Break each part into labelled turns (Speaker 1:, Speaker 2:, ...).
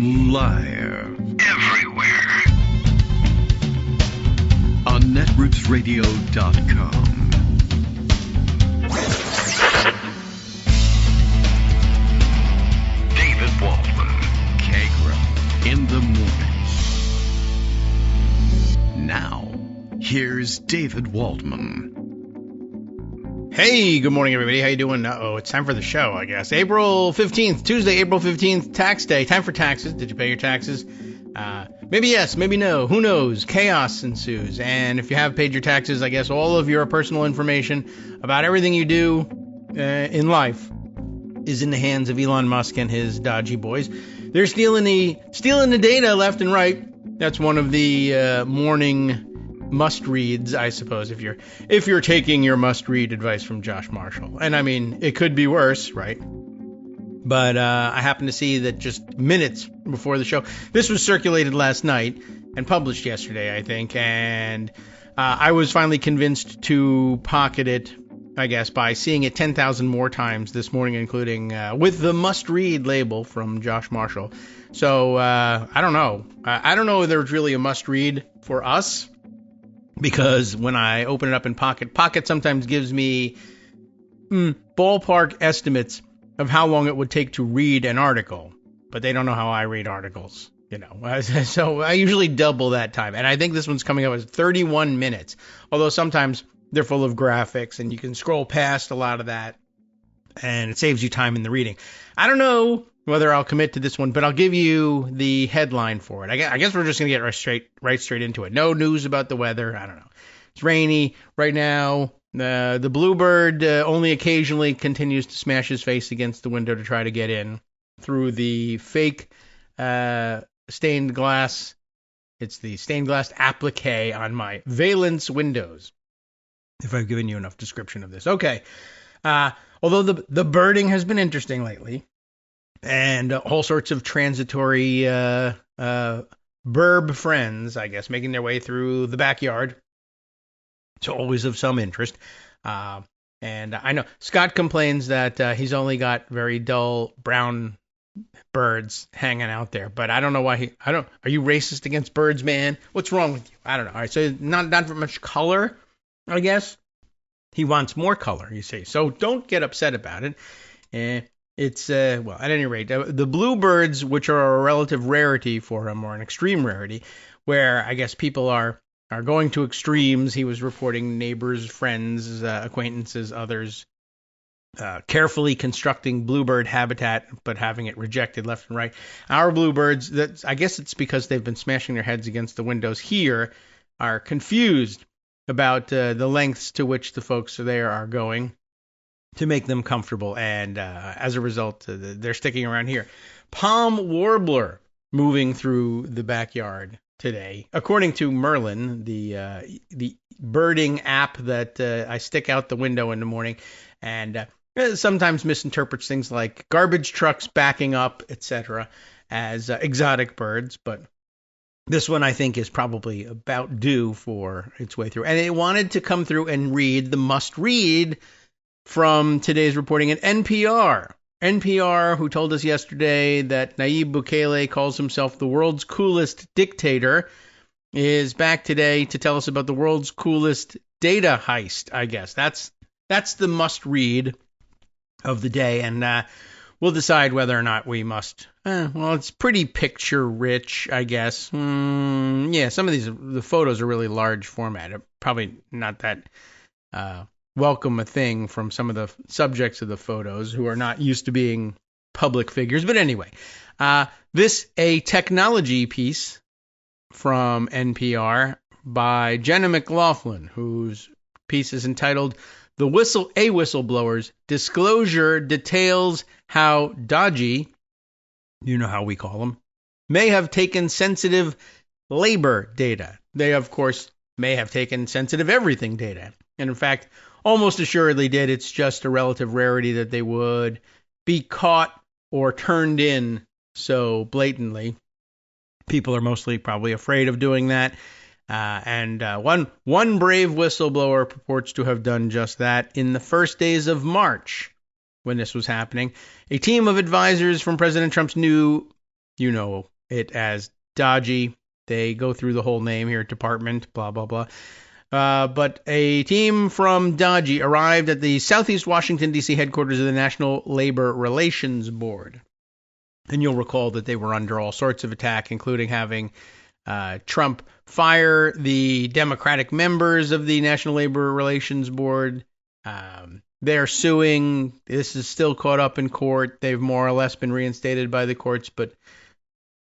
Speaker 1: Liar. Everywhere. On netrootsradio.com. David Waldman. Kagro. In the morning. Now, here's David Waldman.
Speaker 2: Hey, good morning, everybody. How you doing? It's time for the show, I guess. April 15th, Tuesday, April 15th, tax day. Time for taxes. Did you pay your taxes? Maybe yes, maybe no. Who knows? Chaos ensues. And if you have paid your taxes, I guess all of your personal information about everything you do in life is in the hands of Elon Musk and his dodgy boys. They're stealing the data left and right. That's one of the morning must-reads, I suppose, if you're taking your must-read advice from Josh Marshall. And I mean, it could be worse, right? But I happened to see that just minutes before the show, this was circulated last night and published yesterday, I think, and I was finally convinced to pocket it, I guess, by seeing it 10,000 more times this morning, including with the must-read label from Josh Marshall. So I don't know. I don't know if there's really a must-read for us, because when I open it up in Pocket sometimes gives me ballpark estimates of how long it would take to read an article, but they don't know how I read articles, you know. So I usually double that time, and I think this one's coming up as 31 minutes, although sometimes they're full of graphics, and you can scroll past a lot of that, and it saves you time in the reading. I don't know whether I'll commit to this one, but I'll give you the headline for it. I guess we're just going to get right straight into it. No news about the weather. I don't know. It's rainy right now. The bluebird only occasionally continues to smash his face against the window to try to get in through the fake stained glass. It's the stained glass applique on my valence windows, if I've given you enough description of this. Okay. Although the birding has been interesting lately, and all sorts of transitory burb friends, I guess, making their way through the backyard. It's always of some interest. And I know Scott complains that he's only got very dull brown birds hanging out there, but I don't know why are you racist against birds, man? What's wrong with you? I don't know. All right, so not very much color, I guess. He wants more color, you see. So don't get upset about it. It's, well, at any rate, the bluebirds, which are a relative rarity for him, or an extreme rarity, where I guess people are going to extremes. He was reporting neighbors, friends, acquaintances, others, carefully constructing bluebird habitat, but having it rejected left and right. Our bluebirds, I guess it's because they've been smashing their heads against the windows here, are confused about the lengths to which the folks there are going to make them comfortable, and as a result, they're sticking around here. Palm warbler moving through the backyard today, according to Merlin, the birding app that I stick out the window in the morning, and sometimes misinterprets things like garbage trucks backing up, etc., as exotic birds, but this one I think is probably about due for its way through. And it wanted to come through and read the must-read from today's reporting at NPR. NPR, who told us yesterday that Nayib Bukele calls himself the world's coolest dictator, is back today to tell us about the world's coolest data heist, I guess. That's the must-read of the day, and we'll decide whether or not we must. Well, it's pretty picture-rich, I guess. Yeah, some of the photos are really large format. Probably not that welcome a thing from some of the subjects of the photos who are not used to being public figures. But anyway, a technology piece from NPR by Jenna McLaughlin, whose piece is entitled "A Whistleblower's Disclosure Details How DOGE," you know how we call them, may have taken sensitive labor data. They, of course, may have taken sensitive everything data. And in fact, almost assuredly did. It's just a relative rarity that they would be caught or turned in so blatantly. People are mostly probably afraid of doing that. And one brave whistleblower purports to have done just that in the first days of March when this was happening. A team of advisors from President Trump's new You know it as DOGE. They go through the whole name here, department, blah, blah, blah. But a team from DOGE arrived at the Southeast Washington, D.C. headquarters of the National Labor Relations Board. And you'll recall that they were under all sorts of attack, including having Trump fire the Democratic members of the National Labor Relations Board. They're suing. This is still caught up in court. They've more or less been reinstated by the courts, but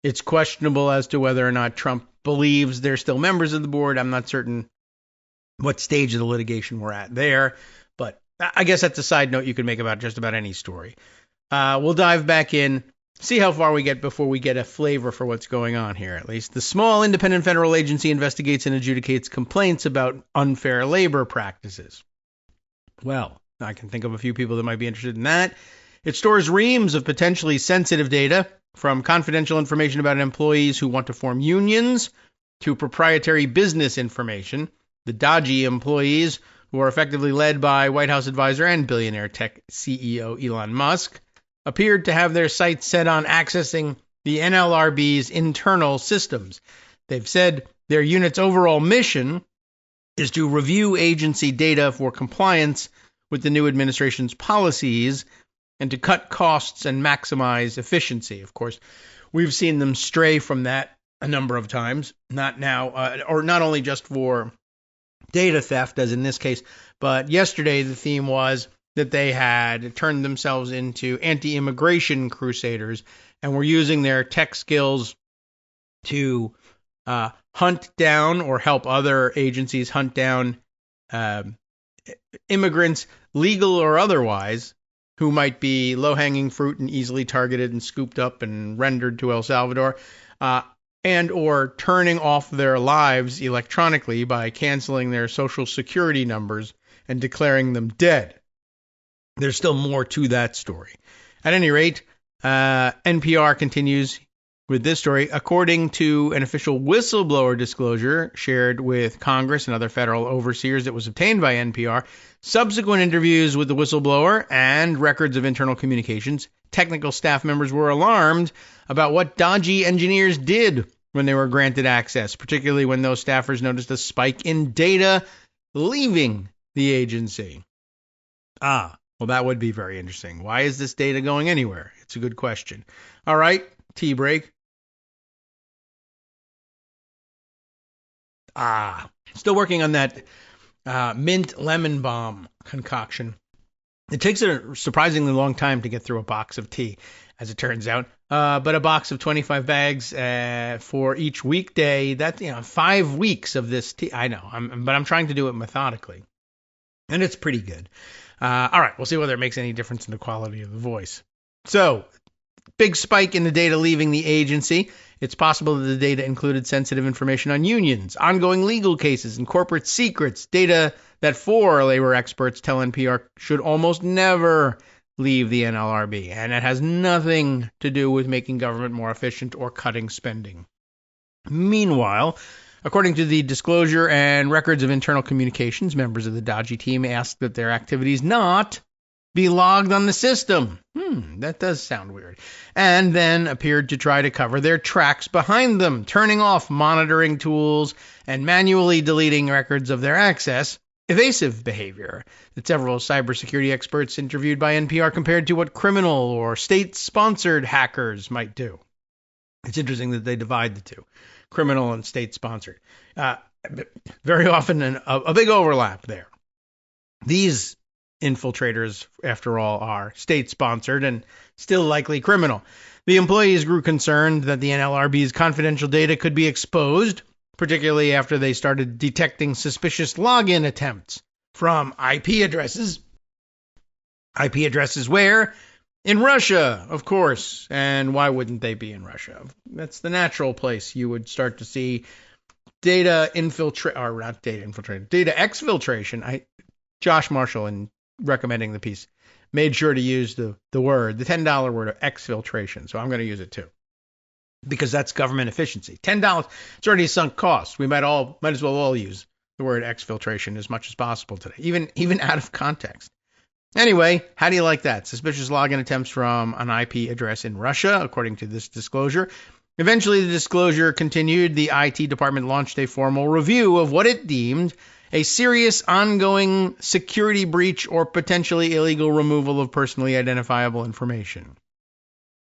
Speaker 2: it's questionable as to whether or not Trump believes they're still members of the board. I'm not certain what stage of the litigation we're at there, but I guess that's a side note you could make about just about any story. We'll dive back in, see how far we get before we get a flavor for what's going on here, at least. The small independent federal agency investigates and adjudicates complaints about unfair labor practices. Well, I can think of a few people that might be interested in that. It stores reams of potentially sensitive data, from confidential information about employees who want to form unions to proprietary business information. The DOGE employees, who are effectively led by White House advisor and billionaire tech CEO Elon Musk, appeared to have their sights set on accessing the NLRB's internal systems. They've said their unit's overall mission is to review agency data for compliance with the new administration's policies and to cut costs and maximize efficiency. Of course, we've seen them stray from that a number of times, not now, or not only just for data theft, as in this case, but yesterday the theme was that they had turned themselves into anti-immigration crusaders and were using their tech skills to hunt down or help other agencies hunt down immigrants, legal or otherwise, who might be low-hanging fruit and easily targeted and scooped up and rendered to El Salvador, and or turning off their lives electronically by canceling their social security numbers and declaring them dead. There's still more to that story. At any rate, NPR continues with this story. According to an official whistleblower disclosure shared with Congress and other federal overseers that was obtained by NPR, subsequent interviews with the whistleblower and records of internal communications, technical staff members were alarmed about what DOGE engineers did when they were granted access, particularly when those staffers noticed a spike in data leaving the agency. Well, that would be very interesting. Why is this data going anywhere? It's a good question. All right, tea break. Still working on that mint lemon balm concoction. It takes a surprisingly long time to get through a box of tea, as it turns out. But a box of 25 bags for each weekday, that's 5 weeks of this tea. I know, but I'm trying to do it methodically. And it's pretty good. All right, we'll see whether it makes any difference in the quality of the voice. So, big spike in the data leaving the agency. It's possible that the data included sensitive information on unions, ongoing legal cases, and corporate secrets, data that 4 labor experts tell NPR should almost never leave the NLRB, and it has nothing to do with making government more efficient or cutting spending. Meanwhile, according to the disclosure and records of internal communications, members of the DOGE team asked that their activities not be logged on the system. That does sound weird. And then appeared to try to cover their tracks behind them, turning off monitoring tools and manually deleting records of their access. Evasive behavior that several cybersecurity experts interviewed by NPR compared to what criminal or state-sponsored hackers might do. It's interesting that they divide the two, criminal and state-sponsored. Very often a big overlap there. These infiltrators, after all, are state-sponsored and still likely criminal. The employees grew concerned that the NLRB's confidential data could be exposed, particularly after they started detecting suspicious login attempts from IP addresses. IP addresses where? In Russia, of course. And why wouldn't they be in Russia? That's the natural place you would start to see data exfiltration. Josh Marshall, in recommending the piece, made sure to use the word, the $10 word of exfiltration. So I'm going to use it too, because that's government efficiency. $10, it's already a sunk cost. We might as well all use the word exfiltration as much as possible today, even out of context. Anyway, how do you like that? Suspicious login attempts from an IP address in Russia, according to this disclosure. Eventually, the disclosure continued. The IT department launched a formal review of what it deemed a serious ongoing security breach or potentially illegal removal of personally identifiable information.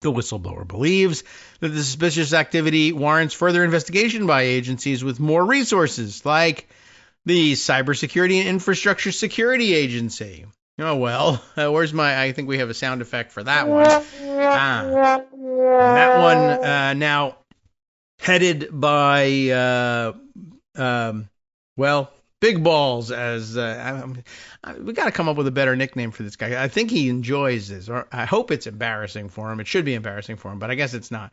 Speaker 2: The whistleblower believes that the suspicious activity warrants further investigation by agencies with more resources, like the Cybersecurity and Infrastructure Security Agency. Oh, well, I think we have a sound effect for that one. That one now headed by, Big Balls, as we got to come up with a better nickname for this guy. I think he enjoys this, or I hope it's embarrassing for him. It should be embarrassing for him, but I guess it's not.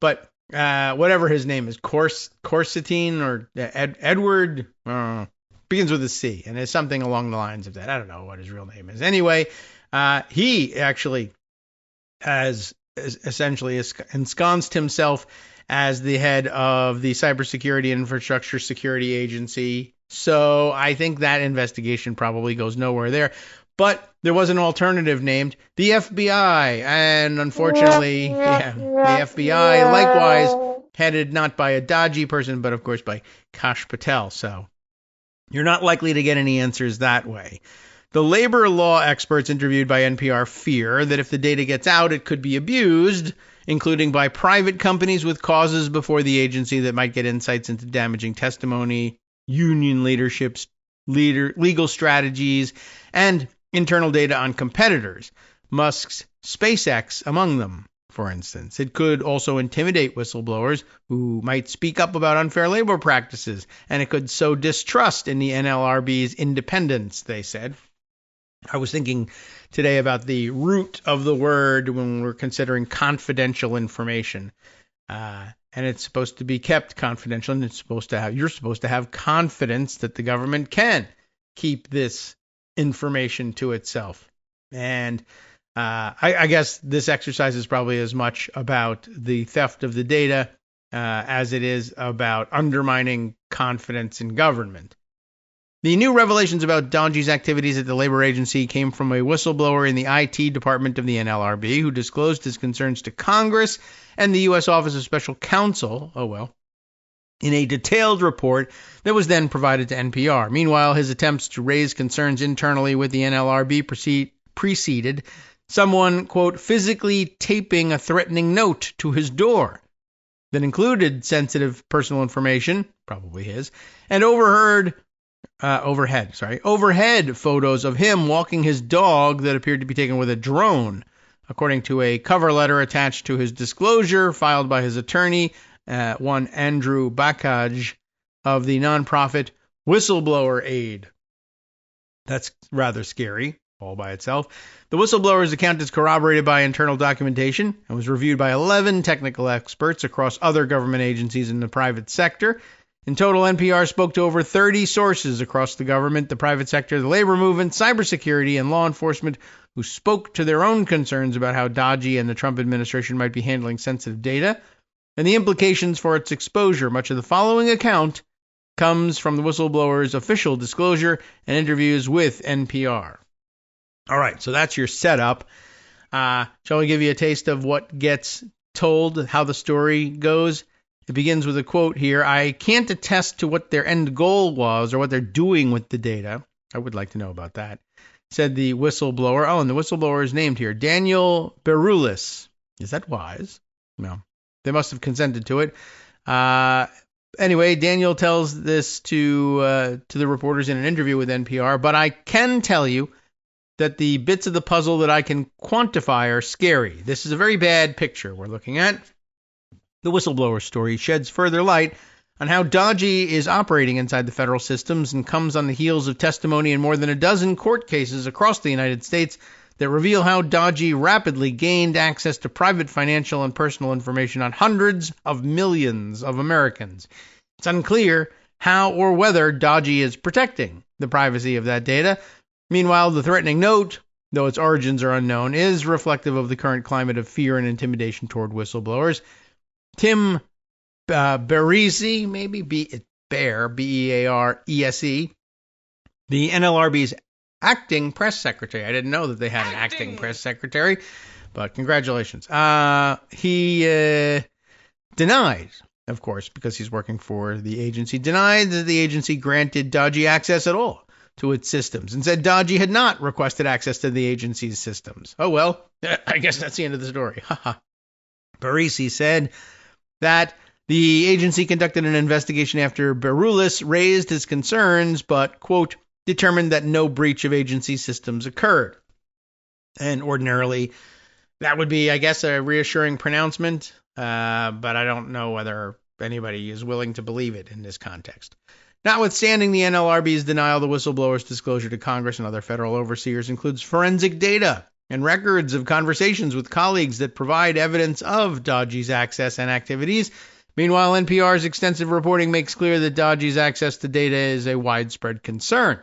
Speaker 2: But whatever his name is, Corsetine or Edward, begins with a C, and it's something along the lines of that. I don't know what his real name is. Anyway, he actually has essentially ensconced himself as the head of the Cybersecurity and Infrastructure Security Agency. So I think that investigation probably goes nowhere there. But there was an alternative named the FBI. And unfortunately, the FBI likewise headed not by a dodgy person, but of course by Kash Patel. So you're not likely to get any answers that way. The labor law experts interviewed by NPR fear that if the data gets out, it could be abused, including by private companies with causes before the agency that might get insights into damaging testimony, union leadership's legal strategies, and internal data on competitors, Musk's SpaceX among them, for instance. It could also intimidate whistleblowers who might speak up about unfair labor practices, and it could sow distrust in the NLRB's independence, they said. I was thinking today about the root of the word when we're considering confidential information. And it's supposed to be kept confidential, and you're supposed to have confidence that the government can keep this information to itself. And I guess this exercise is probably as much about the theft of the data as it is about undermining confidence in government. The new revelations about DOGE's activities at the labor agency came from a whistleblower in the IT department of the NLRB who disclosed his concerns to Congress and the U.S. Office of Special Counsel, in a detailed report that was then provided to NPR. Meanwhile, his attempts to raise concerns internally with the NLRB preceded someone, quote, physically taping a threatening note to his door that included sensitive personal information, probably his, and overhead photos of him walking his dog that appeared to be taken with a drone, according to a cover letter attached to his disclosure filed by his attorney, one Andrew Bakaj of the nonprofit Whistleblower Aid. That's rather scary all by itself. The whistleblower's account is corroborated by internal documentation and was reviewed by 11 technical experts across other government agencies in the private sector. In total, NPR spoke to over 30 sources across the government, the private sector, the labor movement, cybersecurity, and law enforcement who spoke to their own concerns about how DOGE and the Trump administration might be handling sensitive data and the implications for its exposure. Much of the following account comes from the whistleblower's official disclosure and interviews with NPR. All right, so that's your setup. Shall we give you a taste of what gets told, how the story goes? It begins with a quote here. I can't attest to what their end goal was or what they're doing with the data. I would like to know about that, said the whistleblower. Oh, and the whistleblower is named here, Daniel Berulis. Is that wise? No. They must have consented to it. Anyway, Daniel tells this to the reporters in an interview with NPR, but I can tell you that the bits of the puzzle that I can quantify are scary. This is a very bad picture we're looking at. The whistleblower story sheds further light on how DOGE is operating inside the federal systems and comes on the heels of testimony in more than a dozen court cases across the United States that reveal how DOGE rapidly gained access to private financial and personal information on hundreds of millions of Americans. It's unclear how or whether DOGE is protecting the privacy of that data. Meanwhile, the threatening note, though its origins are unknown, is reflective of the current climate of fear and intimidation toward whistleblowers. Tim Bearese, maybe Bearese, the NLRB's acting press secretary. I didn't know that they had an acting press secretary, but congratulations. He denied, of course, because he's working for the agency, denied that the agency granted DOGE access at all to its systems and said DOGE had not requested access to the agency's systems. Oh, well, I guess that's the end of the story. Parisi said that the agency conducted an investigation after Berulis raised his concerns, but, quote, determined that no breach of agency systems occurred. And ordinarily, that would be, I guess, a reassuring pronouncement, but I don't know whether anybody is willing to believe it in this context. Notwithstanding the NLRB's denial, the whistleblower's disclosure to Congress and other federal overseers includes forensic data and records of conversations with colleagues that provide evidence of DOGE's access and activities. Meanwhile, NPR's extensive reporting makes clear that DOGE's access to data is a widespread concern.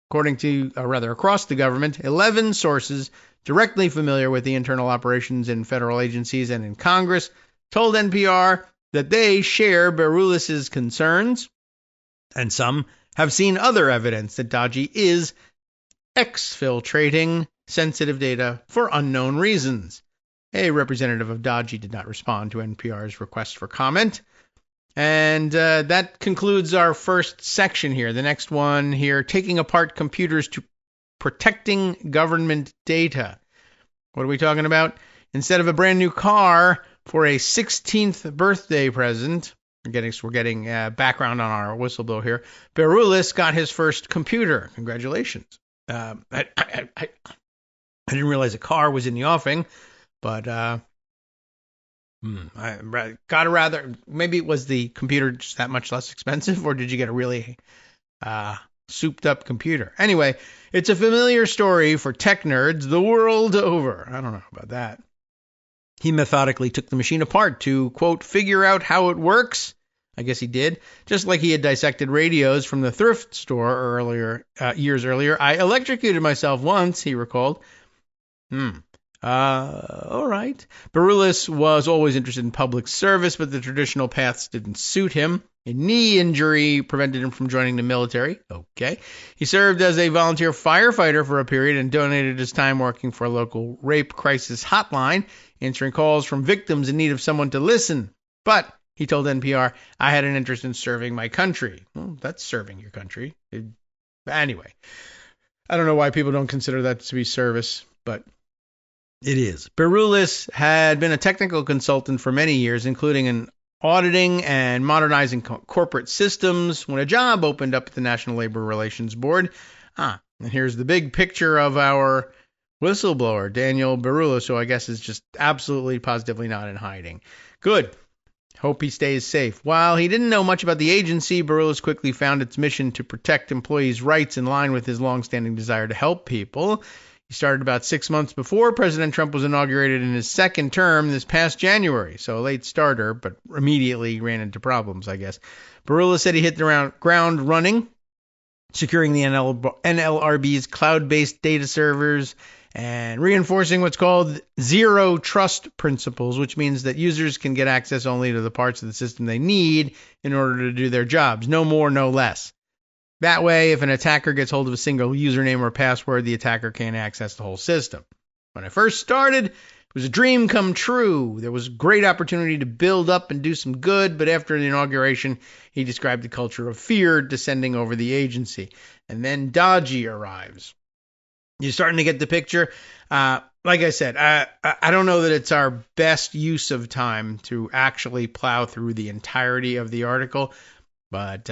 Speaker 2: According to, across the government, 11 sources directly familiar with the internal operations in federal agencies and in Congress told NPR that they share Berulis's concerns, and some have seen other evidence that DOGE is exfiltrating sensitive data for unknown reasons. A representative of DOGE did not respond to NPR's request for comment. And that concludes our first section here. The next one here, taking apart computers to protecting government data. What are we talking about? Instead of a brand new car for a 16th birthday present, we're getting background on our whistleblower here. Berulis got his first computer. Congratulations. I didn't realize a car was in the offing, but maybe it was the computer just that much less expensive, or did you get a really souped up computer? Anyway, it's a familiar story for tech nerds the world over. I don't know about that. He methodically took the machine apart to, quote, figure out how it works. I guess he did. Just like he had dissected radios from the thrift store years earlier. I electrocuted myself once, he recalled. All right. Berulis was always interested in public service, but the traditional paths didn't suit him. A knee injury prevented him from joining the military. Okay. He served as a volunteer firefighter for a period and donated his time working for a local rape crisis hotline, answering calls from victims in need of someone to listen. But, he told NPR, I had an interest in serving my country. Well, that's serving your country. Anyway, I don't know why people don't consider that to be service, but it is. Berulis had been a technical consultant for many years, including in auditing and modernizing corporate systems, when a job opened up at the National Labor Relations Board. And here's the big picture of our whistleblower, Daniel Berulis, who I guess is just absolutely positively not in hiding. Good. Hope he stays safe. While he didn't know much about the agency, Berulis quickly found its mission to protect employees' rights in line with his longstanding desire to help people. He started about 6 months before President Trump was inaugurated in his second term this past January, so a late starter, but immediately ran into problems, I guess. Berulis said he hit the ground running, securing the NLRB's cloud-based data servers and reinforcing what's called zero trust principles, which means that users can get access only to the parts of the system they need in order to do their jobs. No more, no less. That way, if an attacker gets hold of a single username or password, the attacker can't access the whole system. When I first started, it was a dream come true. There was great opportunity to build up and do some good, but after the inauguration, he described the culture of fear descending over the agency. And then DOGE arrives. You're starting to get the picture. Like I said, I don't know that it's our best use of time to actually plow through the entirety of the article, but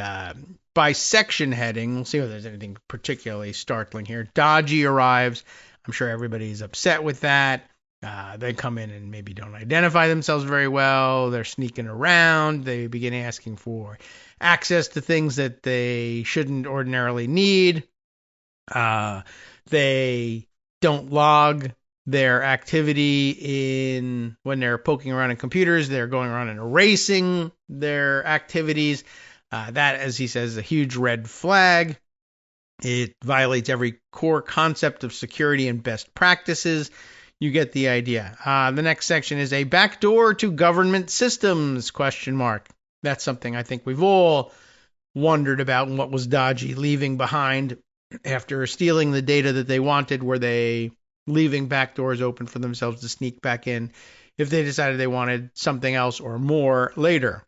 Speaker 2: by section heading, we'll see if there's anything particularly startling here. DOGE arrives. I'm sure everybody's upset with that. They come in and maybe don't identify themselves very well. They're sneaking around. They begin asking for access to things that they shouldn't ordinarily need. They don't log their activity when they're poking around in computers. They're going around and erasing their activities. That, as he says, is a huge red flag. It violates every core concept of security and best practices. You get the idea. The next section is a backdoor to government systems, ? That's something I think we've all wondered about, and what was DOGE leaving behind After stealing the data that they wanted, were they leaving back doors open for themselves to sneak back in if they decided they wanted something else or more later?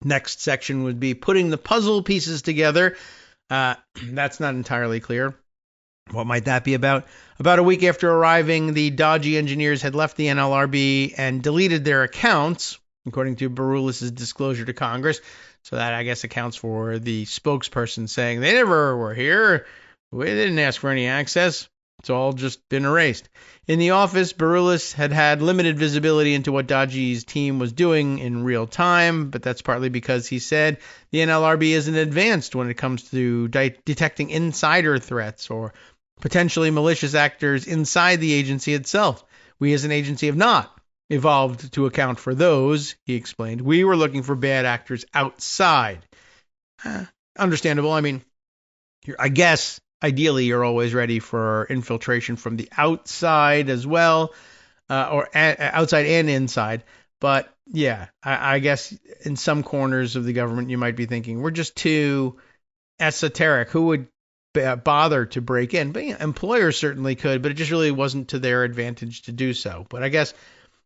Speaker 2: Next section would be putting the puzzle pieces together. That's not entirely clear. What might that be about? About a week after arriving, the DOGE engineers had left the NLRB and deleted their accounts, according to Baroulis' disclosure to Congress. So that, I guess, accounts for the spokesperson saying they never were here. We didn't ask for any access. It's all just been erased. In the office, Baroulis had limited visibility into what DOGE's team was doing in real time, but that's partly because he said the NLRB isn't advanced when it comes to detecting insider threats or potentially malicious actors inside the agency itself. We as an agency have not evolved to account for those, he explained. We were looking for bad actors outside. Understandable. I mean, I guess ideally you're always ready for infiltration from the outside as well, or outside and inside. But yeah, I guess in some corners of the government you might be thinking, we're just too esoteric. Who would bother to break in? But yeah, employers certainly could, but it just really wasn't to their advantage to do so. But I guess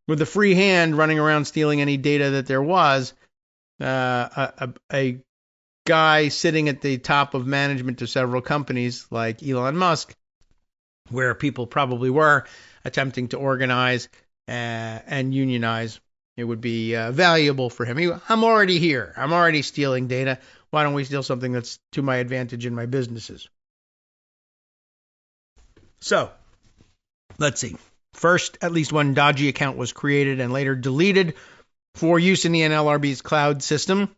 Speaker 2: with the free hand running around stealing any data that there was, a guy sitting at the top of management of several companies like Elon Musk, where people probably were attempting to organize and unionize, it would be valuable for him. I'm already here. I'm already stealing data. Why don't we steal something that's to my advantage in my businesses? So, let's see. First, at least one DOGE account was created and later deleted for use in the NLRB's cloud system,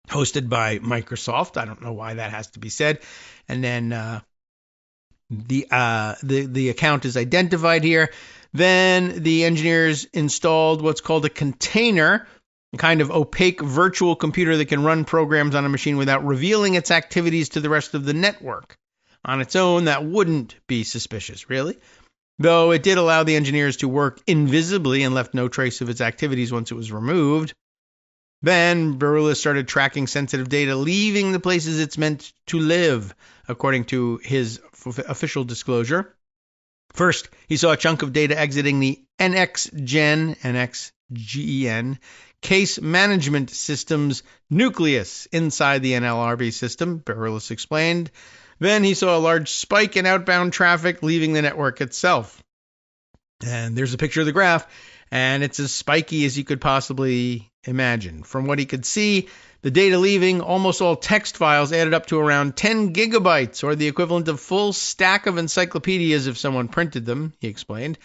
Speaker 2: hosted by Microsoft. I don't know why that has to be said. And then the account is identified here. Then the engineers installed what's called a container, a kind of opaque virtual computer that can run programs on a machine without revealing its activities to the rest of the network. On its own, that wouldn't be suspicious, really. Though it did allow the engineers to work invisibly and left no trace of its activities once it was removed. Then Baroulis started tracking sensitive data, leaving the places it's meant to live, according to his official disclosure. First, he saw a chunk of data exiting the NXGen case management system's nucleus inside the NLRB system, Baroulis explained. Then he saw a large spike in outbound traffic leaving the network itself. And there's a picture of the graph, and it's as spiky as you could possibly imagine. From what he could see, the data leaving, almost all text files, added up to around 10 gigabytes, or the equivalent of full stack of encyclopedias if someone printed them, he explained.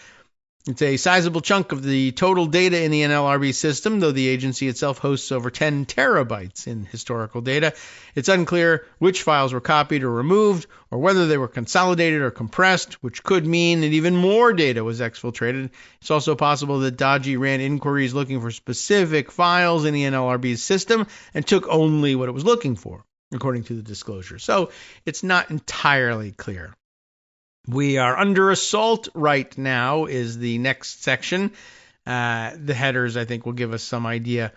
Speaker 2: It's a sizable chunk of the total data in the NLRB system, though the agency itself hosts over 10 terabytes in historical data. It's unclear which files were copied or removed, or whether they were consolidated or compressed, which could mean that even more data was exfiltrated. It's also possible that DOGE ran inquiries looking for specific files in the NLRB's system and took only what it was looking for, according to the disclosure. So it's not entirely clear. We are under assault right now is the next section. The headers, I think, will give us some idea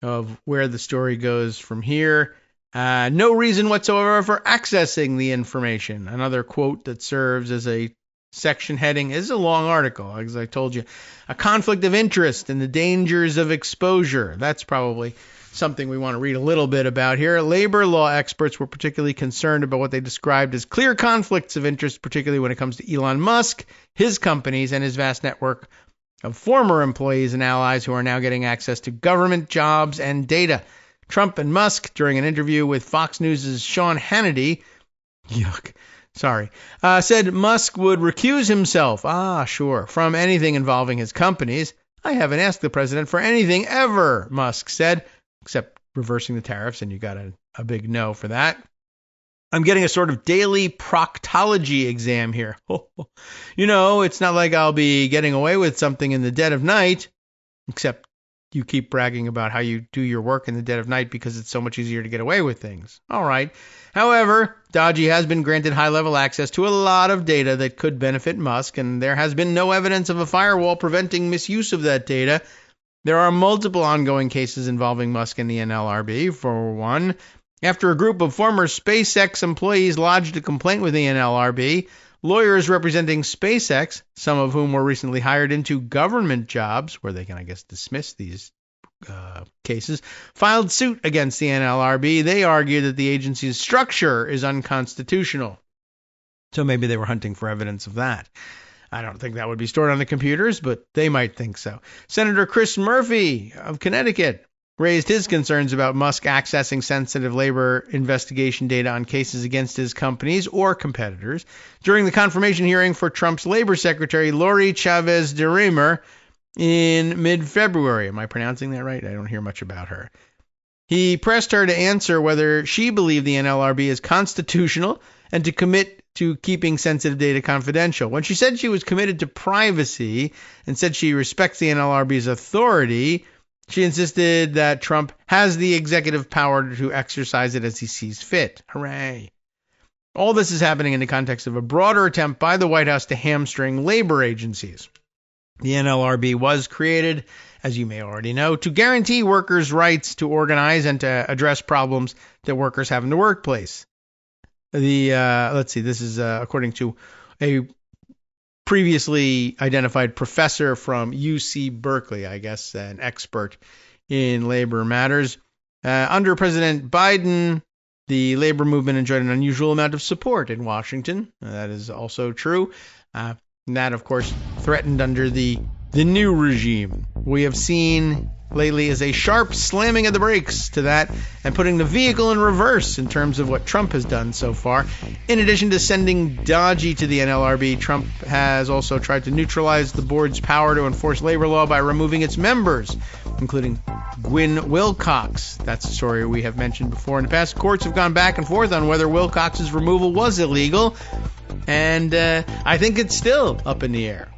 Speaker 2: of where the story goes from here. No reason whatsoever for accessing the information. Another quote that serves as a section heading is a long article, as I told you. A conflict of interest and the dangers of exposure. That's probably something we want to read a little bit about here. Labor law experts were particularly concerned about what they described as clear conflicts of interest, particularly when it comes to Elon Musk, his companies, and his vast network of former employees and allies who are now getting access to government jobs and data. Trump and Musk, during an interview with Fox News' Sean Hannity, said Musk would recuse himself, from anything involving his companies. I haven't asked the president for anything ever, Musk said, except reversing the tariffs, and you got a big no for that. I'm getting a sort of daily proctology exam here. It's not like I'll be getting away with something in the dead of night, except you keep bragging about how you do your work in the dead of night because it's so much easier to get away with things. All right. However, DOGE has been granted high-level access to a lot of data that could benefit Musk, and there has been no evidence of a firewall preventing misuse of that data. There are multiple ongoing cases involving Musk and the NLRB, for one, After a group of former SpaceX employees lodged a complaint with the NLRB, lawyers representing SpaceX, some of whom were recently hired into government jobs, where they can, I guess, dismiss these cases, filed suit against the NLRB. They argued that the agency's structure is unconstitutional. So maybe they were hunting for evidence of that. I don't think that would be stored on the computers, but they might think so. Senator Chris Murphy of Connecticut raised his concerns about Musk accessing sensitive labor investigation data on cases against his companies or competitors during the confirmation hearing for Trump's labor secretary, Lori Chavez DeRemer, in mid-February. Am I pronouncing that right? I don't hear much about her. He pressed her to answer whether she believed the NLRB is constitutional and to commit to keeping sensitive data confidential. When she said she was committed to privacy and said she respects the NLRB's authority, she insisted that Trump has the executive power to exercise it as he sees fit. Hooray. All this is happening in the context of a broader attempt by the White House to hamstring labor agencies. The NLRB was created, as you may already know, to guarantee workers' rights to organize and to address problems that workers have in the workplace. This is according to a previously identified professor from UC Berkeley, I guess, an expert in labor matters. Under President Biden, the labor movement enjoyed an unusual amount of support in Washington. That is also true. And that, of course, threatened under the new regime. We have seen lately is a sharp slamming of the brakes to that and putting the vehicle in reverse in terms of what Trump has done so far. In addition to sending DOGE to the NLRB, Trump has also tried to neutralize the board's power to enforce labor law by removing its members, including Gwyn Wilcox. That's a story we have mentioned before in the past. Courts have gone back and forth on whether Wilcox's removal was illegal, and I think it's still up in the air.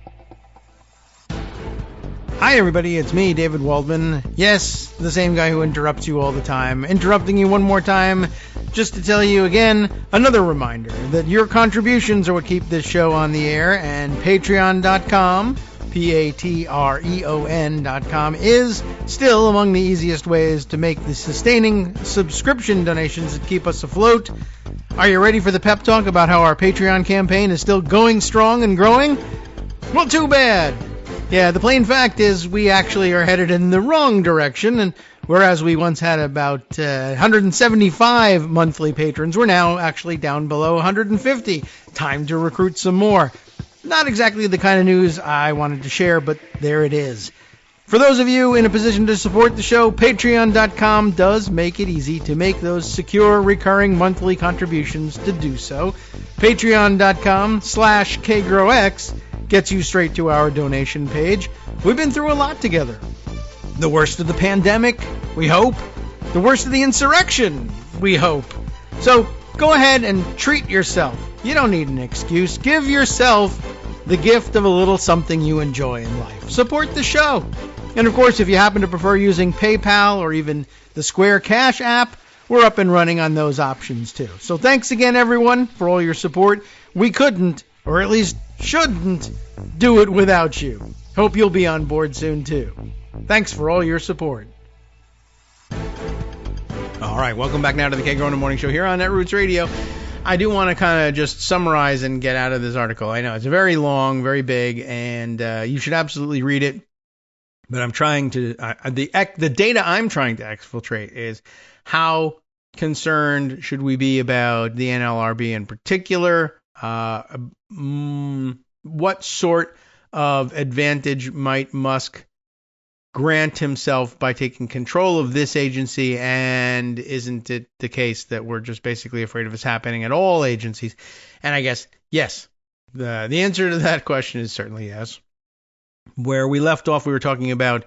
Speaker 2: Hi everybody, it's me, David Waldman. Yes, the same guy who interrupts you all the time. Interrupting you one more time just to tell you again, another reminder that your contributions are what keep this show on the air, and patreon.com, patreon.com, is still among the easiest ways to make the sustaining subscription donations that keep us afloat. Are you ready for the pep talk about how our Patreon campaign is still going strong and growing? Well, too bad. Yeah, the plain fact is we actually are headed in the wrong direction, and whereas we once had about 175 monthly patrons, we're now actually down below 150. Time to recruit some more. Not exactly the kind of news I wanted to share, but there it is. For those of you in a position to support the show, patreon.com does make it easy to make those secure, recurring monthly contributions to do so. Patreon.com/KagroX gets you straight to our donation page. We've been through a lot together. The worst of the pandemic, we hope. The worst of the insurrection, we hope. So go ahead and treat yourself. You don't need an excuse. Give yourself the gift of a little something you enjoy in life. Support the show. And of course, if you happen to prefer using PayPal or even the Square Cash app, we're up and running on those options too. So thanks again, everyone, for all your support. We couldn't, or at least shouldn't, do it without you. Hope you'll be on board soon too. Thanks for all your support. All right, welcome back now to the Kagro in the Morning Show here on Netroots Radio. I do want to kind of just summarize and get out of this article. I know it's very long, very big, and you should absolutely read it. But I'm trying to the data I'm trying to exfiltrate is how concerned should we be about the NLRB in particular? What sort of advantage might Musk grant himself by taking control of this agency? And isn't it the case that we're just basically afraid of this happening at all agencies? And I guess, yes. The answer to that question is certainly yes. Where we left off, we were talking about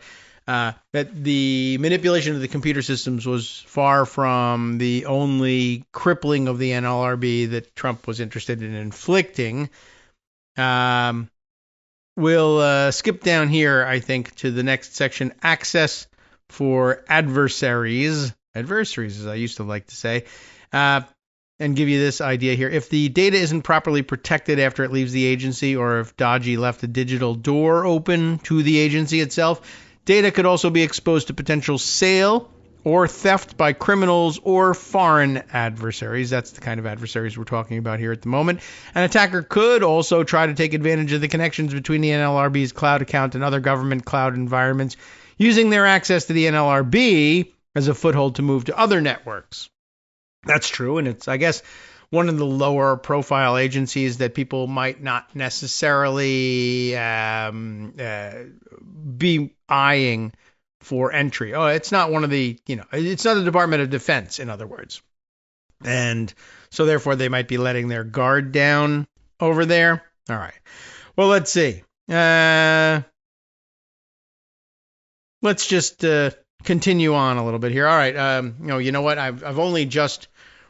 Speaker 2: that the manipulation of the computer systems was far from the only crippling of the NLRB that Trump was interested in inflicting. We'll skip down here, I think, to the next section, access for adversaries, as I used to like to say, and give you this idea here. If the data isn't properly protected after it leaves the agency, or if DOGE left a digital door open to the agency itself, data could also be exposed to potential sale or theft by criminals or foreign adversaries. That's the kind of adversaries we're talking about here at the moment. An attacker could also try to take advantage of the connections between the NLRB's cloud account and other government cloud environments, using their access to the NLRB as a foothold to move to other networks. That's true, and it's, I guess, one of the lower profile agencies that people might not necessarily be eyeing for entry. Oh, it's not one of the, it's not the Department of Defense, in other words. And so therefore they might be letting their guard down over there. All right. Well, let's see. Let's just continue on a little bit here. All right. You know what? I've only just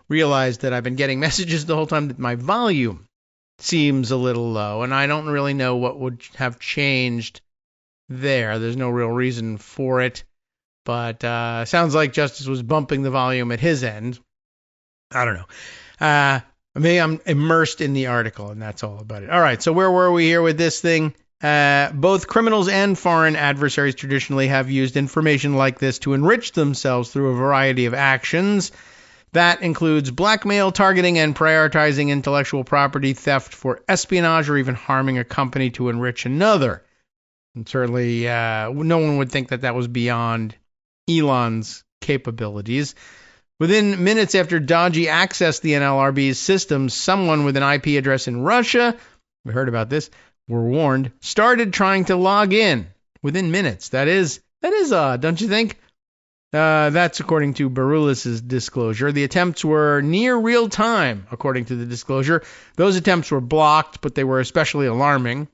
Speaker 2: realized that I've been getting messages the whole time that my volume seems a little low, and I don't really know what would have changed there. There's no real reason for it, but sounds like Justice was bumping the volume at his end. I don't know. Maybe I'm immersed in the article, and that's all about it. All right, so where were we here with this thing? Both criminals and foreign adversaries traditionally have used information like this to enrich themselves through a variety of actions. That includes blackmail, targeting, and prioritizing intellectual property theft for espionage, or even harming a company to enrich another. And certainly, no one would think that was beyond Elon's capabilities. Within minutes after DOGE accessed the NLRB's systems, someone with an IP address in Russia, we heard about this, were warned, started trying to log in. Within minutes. That is odd, don't you think? That's according to Barulis's disclosure. The attempts were near real time, according to the disclosure. Those attempts were blocked, but they were especially alarming.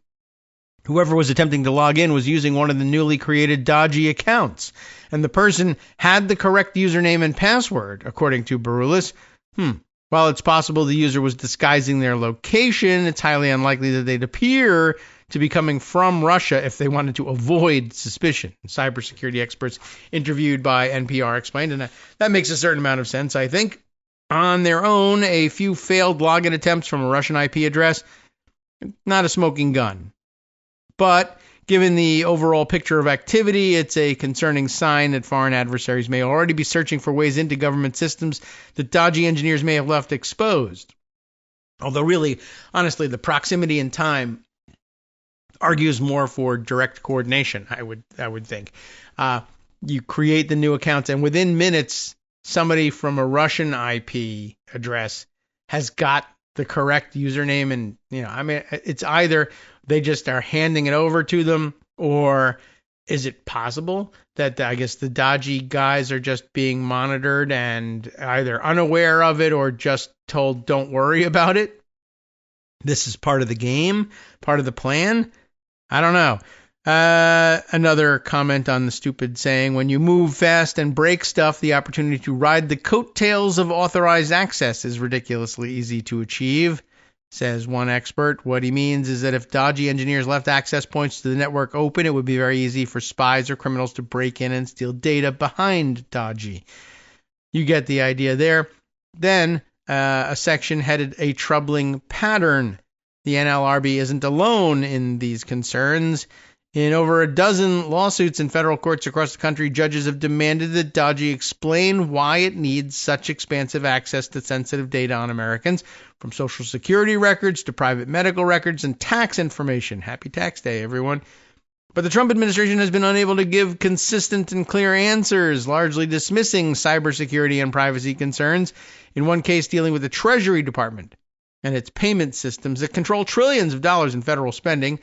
Speaker 2: Whoever was attempting to log in was using one of the newly created DOGE accounts, and the person had the correct username and password, according to Barulis. While it's possible the user was disguising their location, it's highly unlikely that they'd appear to be coming from Russia if they wanted to avoid suspicion. Cybersecurity experts interviewed by NPR explained, and that makes a certain amount of sense, I think. On their own, a few failed login attempts from a Russian IP address, not a smoking gun. But given the overall picture of activity, it's a concerning sign that foreign adversaries may already be searching for ways into government systems that DOGE engineers may have left exposed. Although really, honestly, the proximity in time argues more for direct coordination, I would think. You create the new accounts, and within minutes, somebody from a Russian IP address has got the correct username, and it's either they just are handing it over to them, or is it possible that I guess the DOGE guys are just being monitored and either unaware of it or just told don't worry about it? This is part of the game, part of the plan. I don't know. Another comment on the stupid saying, when you move fast and break stuff, the opportunity to ride the coattails of authorized access is ridiculously easy to achieve, says one expert. What he means is that if DOGE engineers left access points to the network open, it would be very easy for spies or criminals to break in and steal data behind DOGE. You get the idea there. Then a section headed A Troubling Pattern. The NLRB isn't alone in these concerns. In over a dozen lawsuits in federal courts across the country, judges have demanded that DOGE explain why it needs such expansive access to sensitive data on Americans, from Social Security records to private medical records and tax information. Happy Tax Day, everyone. But the Trump administration has been unable to give consistent and clear answers, largely dismissing cybersecurity and privacy concerns, in one case dealing with the Treasury Department and its payment systems that control trillions of dollars in federal spending.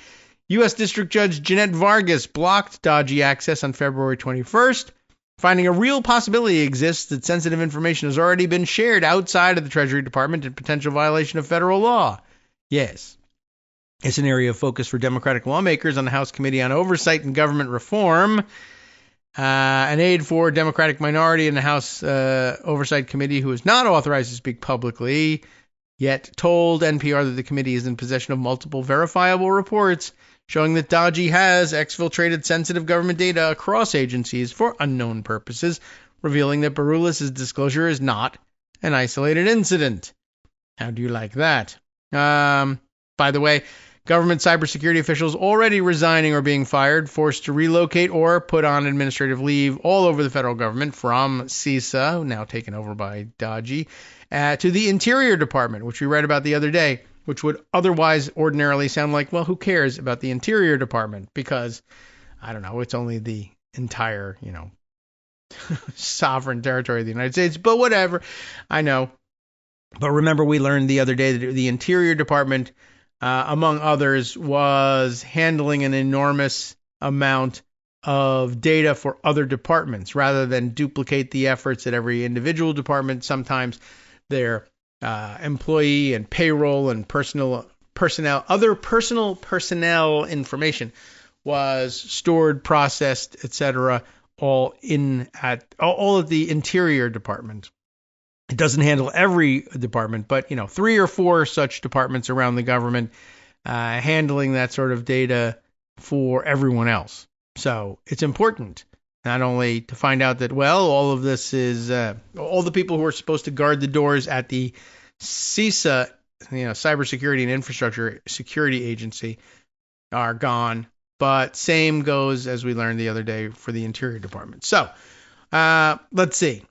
Speaker 2: U.S. District Judge Jeanette Vargas blocked DOGE access on February 21st, finding a real possibility exists that sensitive information has already been shared outside of the Treasury Department in potential violation of federal law. Yes, it's an area of focus for Democratic lawmakers on the House Committee on Oversight and Government Reform. An aide for Democratic minority in the House Oversight Committee, who is not authorized to speak publicly, yet told NPR that the committee is in possession of multiple verifiable reports showing that DOGE has exfiltrated sensitive government data across agencies for unknown purposes, revealing that Barulis' disclosure is not an isolated incident. How do you like that? By the way, Government cybersecurity officials already resigning or being fired, forced to relocate or put on administrative leave all over the federal government, from CISA, now taken over by DOGE, to the Interior Department, which we read about the other day, which would otherwise ordinarily sound like, well, who cares about the Interior Department? Because, I don't know, it's only the entire, sovereign territory of the United States, but whatever. I know. But remember, we learned the other day that the Interior Department, among others, was handling an enormous amount of data for other departments rather than duplicate the efforts at every individual department. Sometimes their employee and payroll and other personal personnel information was stored, processed, etc., all at the Interior Department. It doesn't handle every department, but 3 or 4 such departments around the government handling that sort of data for everyone else. So it's important not only to find out that, well, all of this is all the people who are supposed to guard the doors at the CISA, Cybersecurity and Infrastructure Security Agency, are gone, but same goes, as we learned the other day, for the Interior Department. So let's see.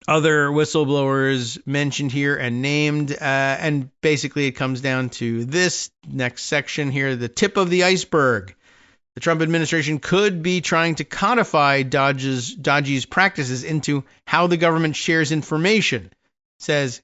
Speaker 2: Other whistleblowers mentioned here and named, and basically it comes down to this next section here, the tip of the iceberg. The Trump administration could be trying to codify DOGE's practices into how the government shares information, says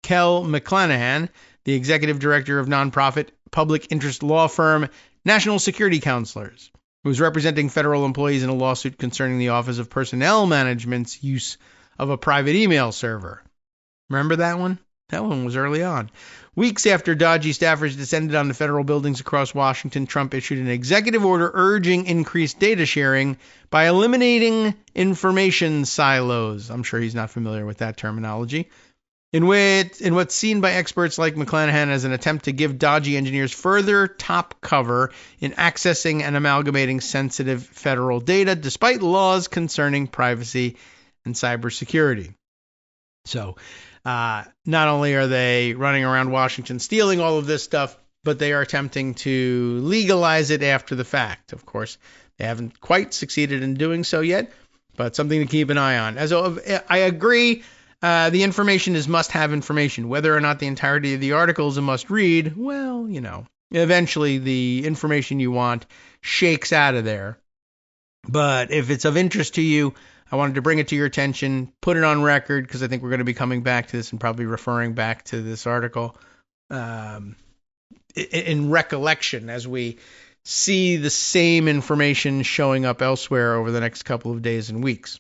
Speaker 2: Kel McClanahan, the executive director of nonprofit public interest law firm National Security Counselors, who is representing federal employees in a lawsuit concerning the Office of Personnel Management's use of a private email server. Remember that one? That one was early on. Weeks after DOGE staffers descended on the federal buildings across Washington, Trump issued an executive order urging increased data sharing by eliminating information silos. I'm sure he's not familiar with that terminology. In what's seen by experts like McClanahan as an attempt to give DOGE engineers further top cover in accessing and amalgamating sensitive federal data, despite laws concerning privacy and cybersecurity. So not only are they running around Washington stealing all of this stuff, but they are attempting to legalize it after the fact. Of course, they haven't quite succeeded in doing so yet, but something to keep an eye on. I agree, the information is must-have information. Whether or not the entirety of the article is a must-read, well, eventually the information you want shakes out of there. But if it's of interest to you, I wanted to bring it to your attention, put it on record, because I think we're going to be coming back to this and probably referring back to this article in recollection as we see the same information showing up elsewhere over the next couple of days and weeks.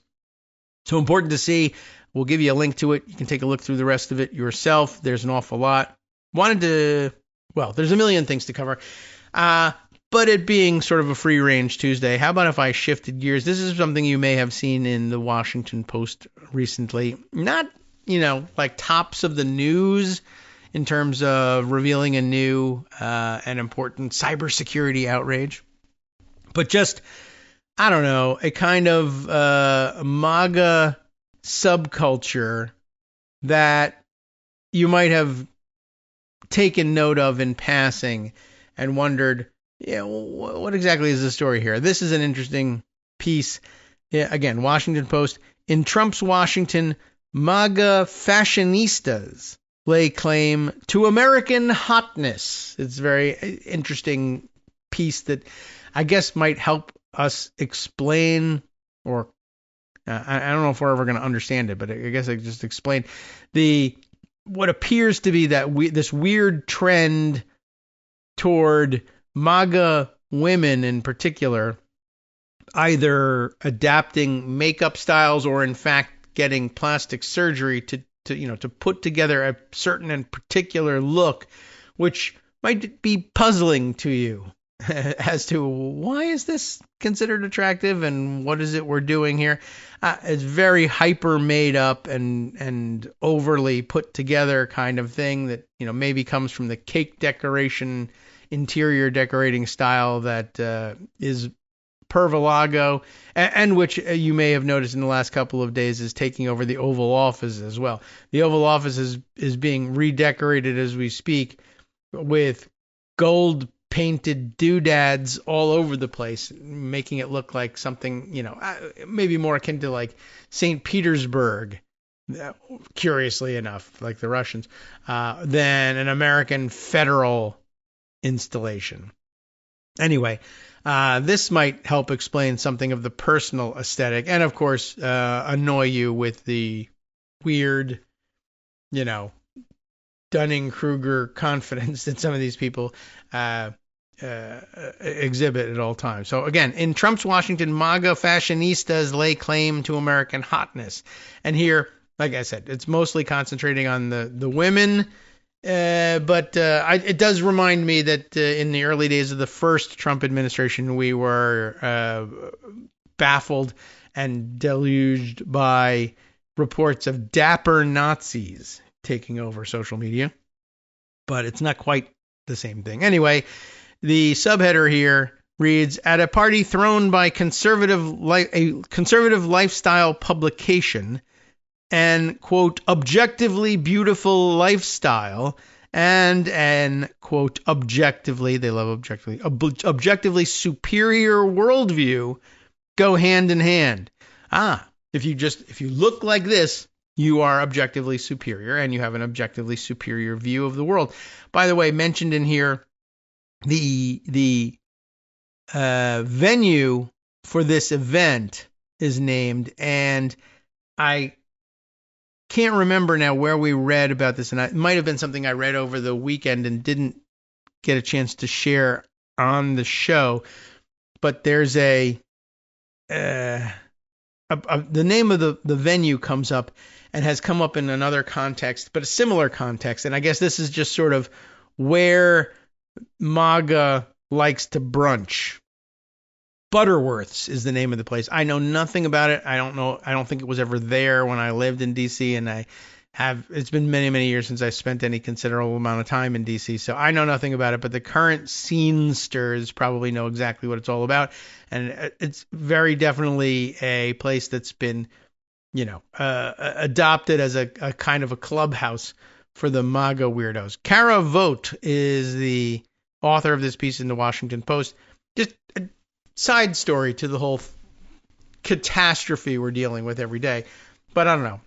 Speaker 2: So important to see. We'll give you a link to it. You can take a look through the rest of it yourself. There's an awful lot. There's a million things to cover. But it being sort of a free-range Tuesday, how about if I shifted gears? This is something you may have seen in the Washington Post recently. Not, like tops of the news in terms of revealing a new and important cybersecurity outrage, but just, I don't know, a kind of MAGA subculture that you might have taken note of in passing and wondered, what exactly is the story here? This is an interesting piece. Again, Washington Post. In Trump's Washington, MAGA fashionistas lay claim to American hotness. It's a very interesting piece that I guess might help us explain, or I don't know if we're ever going to understand it, but I guess I just explain what appears to be this weird trend toward MAGA women in particular, either adapting makeup styles or in fact getting plastic surgery to put together a certain and particular look, which might be puzzling to you as to why is this considered attractive and what is it we're doing here. It's very hyper made up and overly put together kind of thing that maybe comes from the cake decoration, interior decorating style that is per Virago, and which you may have noticed in the last couple of days is taking over the Oval Office as well. The Oval Office is being redecorated as we speak with gold-painted doodads all over the place, making it look like something, maybe more akin to like St. Petersburg, curiously enough, like the Russians, than an American federal installation. Anyway, this might help explain something of the personal aesthetic, and of course, annoy you with the weird, Dunning-Kruger confidence that some of these people exhibit at all times. So again, in Trump's Washington, MAGA fashionistas lay claim to American hotness. And here, like I said, it's mostly concentrating on the women, but it does remind me that in the early days of the first Trump administration, we were baffled and deluged by reports of dapper Nazis taking over social media, but it's not quite the same thing. Anyway, the subheader here reads, at a party thrown by a conservative lifestyle publication and, quote, objectively beautiful lifestyle and an, quote, objectively, they love objectively superior worldview go hand in hand. If you look like this, you are objectively superior and you have an objectively superior view of the world. By the way, mentioned in here, the venue for this event is named, and I can't remember now where we read about this, and it might have been something I read over the weekend and didn't get a chance to share on the show, but there's the name of the venue comes up and has come up in another context, but a similar context. And I guess this is just sort of where MAGA likes to brunch. Butterworth's is the name of the place. I know nothing about it. I don't think it was ever there when I lived in DC, and it's been many, many years since I spent any considerable amount of time in DC, so I know nothing about it, but the current scenesters probably know exactly what it's all about, and it's very definitely a place that's been, adopted as a kind of a clubhouse for the MAGA weirdos. Kara Vogt is the author of this piece in the Washington Post. Just a side story to the whole catastrophe we're dealing with every day, but I don't know.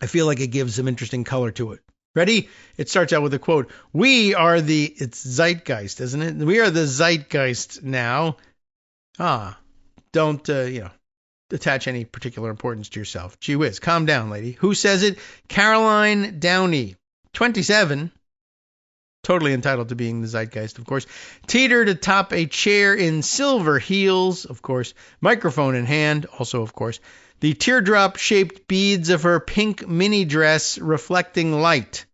Speaker 2: I feel like it gives some interesting color to it. Ready? It starts out with a quote. It's zeitgeist, isn't it? We are the zeitgeist now. Don't, attach any particular importance to yourself. Gee whiz, calm down, lady. Who says it? Caroline Downey, 27. Totally entitled to being the zeitgeist, of course. Teetered atop a chair in silver heels, of course. Microphone in hand, also, of course. The teardrop-shaped beads of her pink mini dress reflecting light.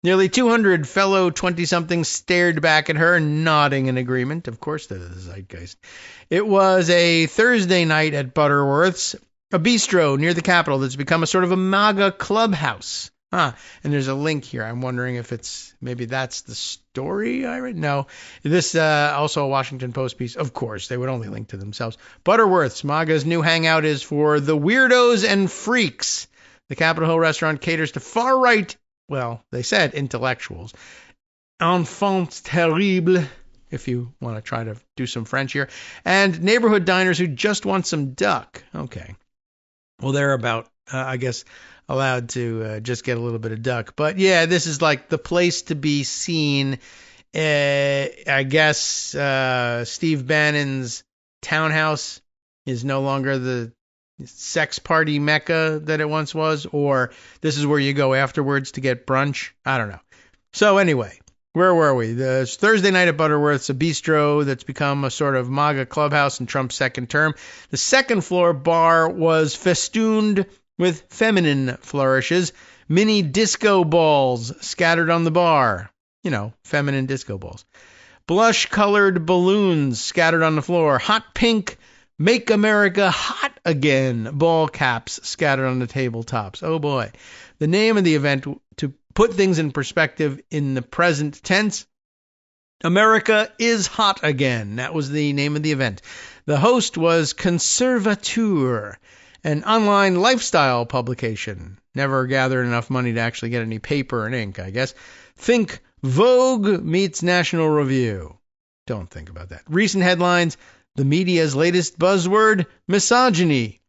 Speaker 2: Nearly 200 fellow 20-somethings stared back at her, nodding in agreement. Of course, that is the zeitgeist. It was a Thursday night at Butterworth's, a bistro near the Capitol that's become a sort of a MAGA clubhouse. And there's a link here. I'm wondering if maybe that's the story I read. No, this also a Washington Post piece. Of course, they would only link to themselves. Butterworth's, MAGA's new hangout is for the weirdos and freaks. The Capitol Hill restaurant caters to far-right, well, they said intellectuals. Enfants terribles, if you want to try to do some French here. And neighborhood diners who just want some duck. Okay. Well, they're about, I guess, allowed to just get a little bit of duck. But yeah, this is like the place to be seen. I guess Steve Bannon's townhouse is no longer the sex party mecca that it once was, or this is where you go afterwards to get brunch. I don't know. So anyway, where were we? The Thursday night at Butterworth's, a bistro that's become a sort of MAGA clubhouse in Trump's second term. The second floor bar was festooned with feminine flourishes, mini disco balls scattered on the bar. Feminine disco balls. Blush-colored balloons scattered on the floor. Hot pink, Make America Hot Again ball caps scattered on the tabletops. Oh boy. The name of the event, to put things in perspective in the present tense, America is Hot Again. That was the name of the event. The host was Conservateur, an online lifestyle publication. Never gathered enough money to actually get any paper and ink, I guess. Think Vogue meets National Review. Don't think about that. Recent headlines, the media's latest buzzword, misogyny.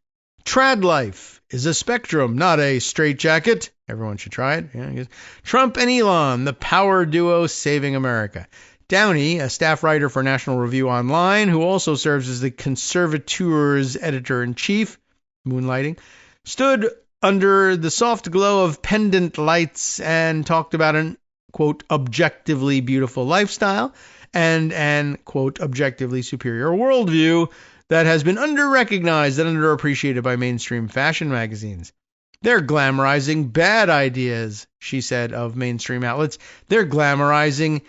Speaker 2: Trad life is a spectrum, not a straitjacket. Everyone should try it. Yeah, I guess. Trump and Elon, the power duo saving America. Downey, a staff writer for National Review Online, who also serves as the Conservateur's editor-in-chief, moonlighting, stood under the soft glow of pendant lights and talked about an, quote, objectively beautiful lifestyle and an, quote, objectively superior worldview that has been under-recognized and underappreciated by mainstream fashion magazines. They're glamorizing bad ideas, she said of mainstream outlets. They're glamorizing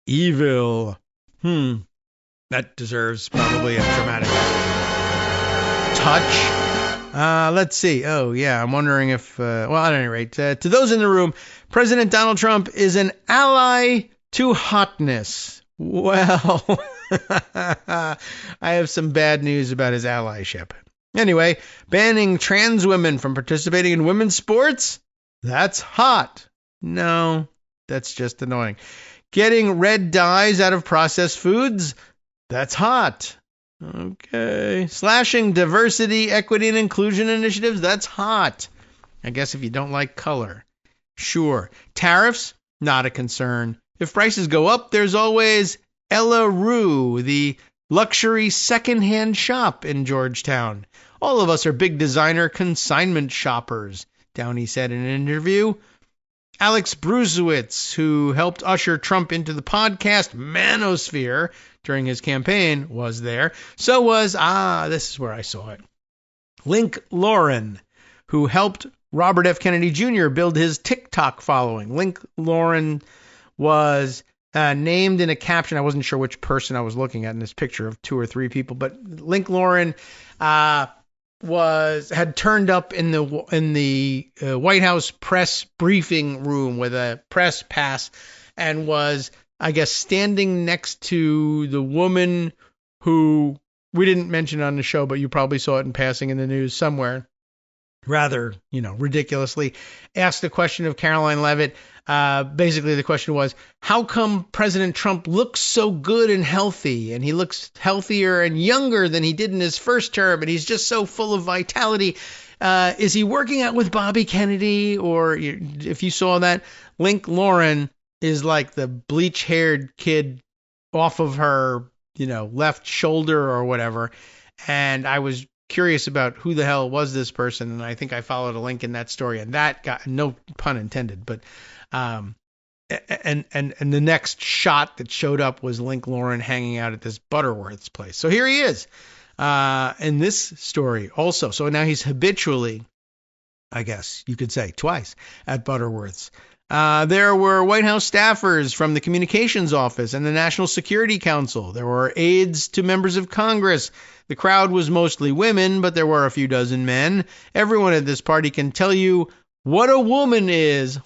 Speaker 2: evil. That deserves probably a dramatic touch. Let's see. Oh, yeah, I'm wondering if, well, at any rate, to those in the room, President Donald Trump is an ally to hotness. Well, I have some bad news about his allyship. Anyway, banning trans women from participating in women's sports? That's hot. No, that's just annoying. Getting red dyes out of processed foods? That's hot. Okay. Slashing diversity, equity, and inclusion initiatives? That's hot. I guess if you don't like color. Sure. Tariffs? Not a concern. If prices go up, there's always Ella Rue, the luxury secondhand shop in Georgetown. All of us are big designer consignment shoppers, Downey said in an interview. Alex Brusewitz, who helped usher Trump into the podcast manosphere during his campaign, was there. So was, this is where I saw it, Link Lauren, who helped Robert F. Kennedy Jr. build his TikTok following. Link Lauren was named in a caption. I wasn't sure which person I was looking at in this picture of 2 or 3 people, but Link Lauren had turned up in the White House press briefing room with a press pass and was, I guess, standing next to the woman who we didn't mention on the show, but you probably saw it in passing in the news somewhere. Rather, ridiculously asked a question of Caroline Leavitt. Basically, the question was, how come President Trump looks so good and healthy? And he looks healthier and younger than he did in his first term, and he's just so full of vitality. Is he working out with Bobby Kennedy? Or if you saw that, Link Lauren is like the bleach-haired kid off of her, left shoulder or whatever. And I was curious about who the hell was this person, and I think I followed a link in that story, and that got, no pun intended, but and the next shot that showed up was Link Lauren hanging out at this Butterworth's place. So here he is in this story also. So now he's habitually, I guess you could say, twice at Butterworth's. There were White House staffers from the Communications Office and the National Security Council. There were aides to members of Congress. The crowd was mostly women, but there were a few dozen men. Everyone at this party can tell you what a woman is,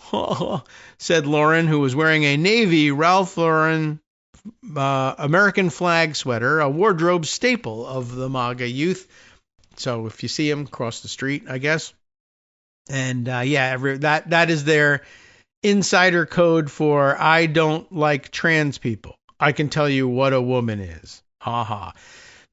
Speaker 2: said Lauren, who was wearing a navy Ralph Lauren American flag sweater, a wardrobe staple of the MAGA youth. So if you see him cross the street, I guess. And that is their insider code for I don't like trans people. I can tell you what a woman is. Ha ha.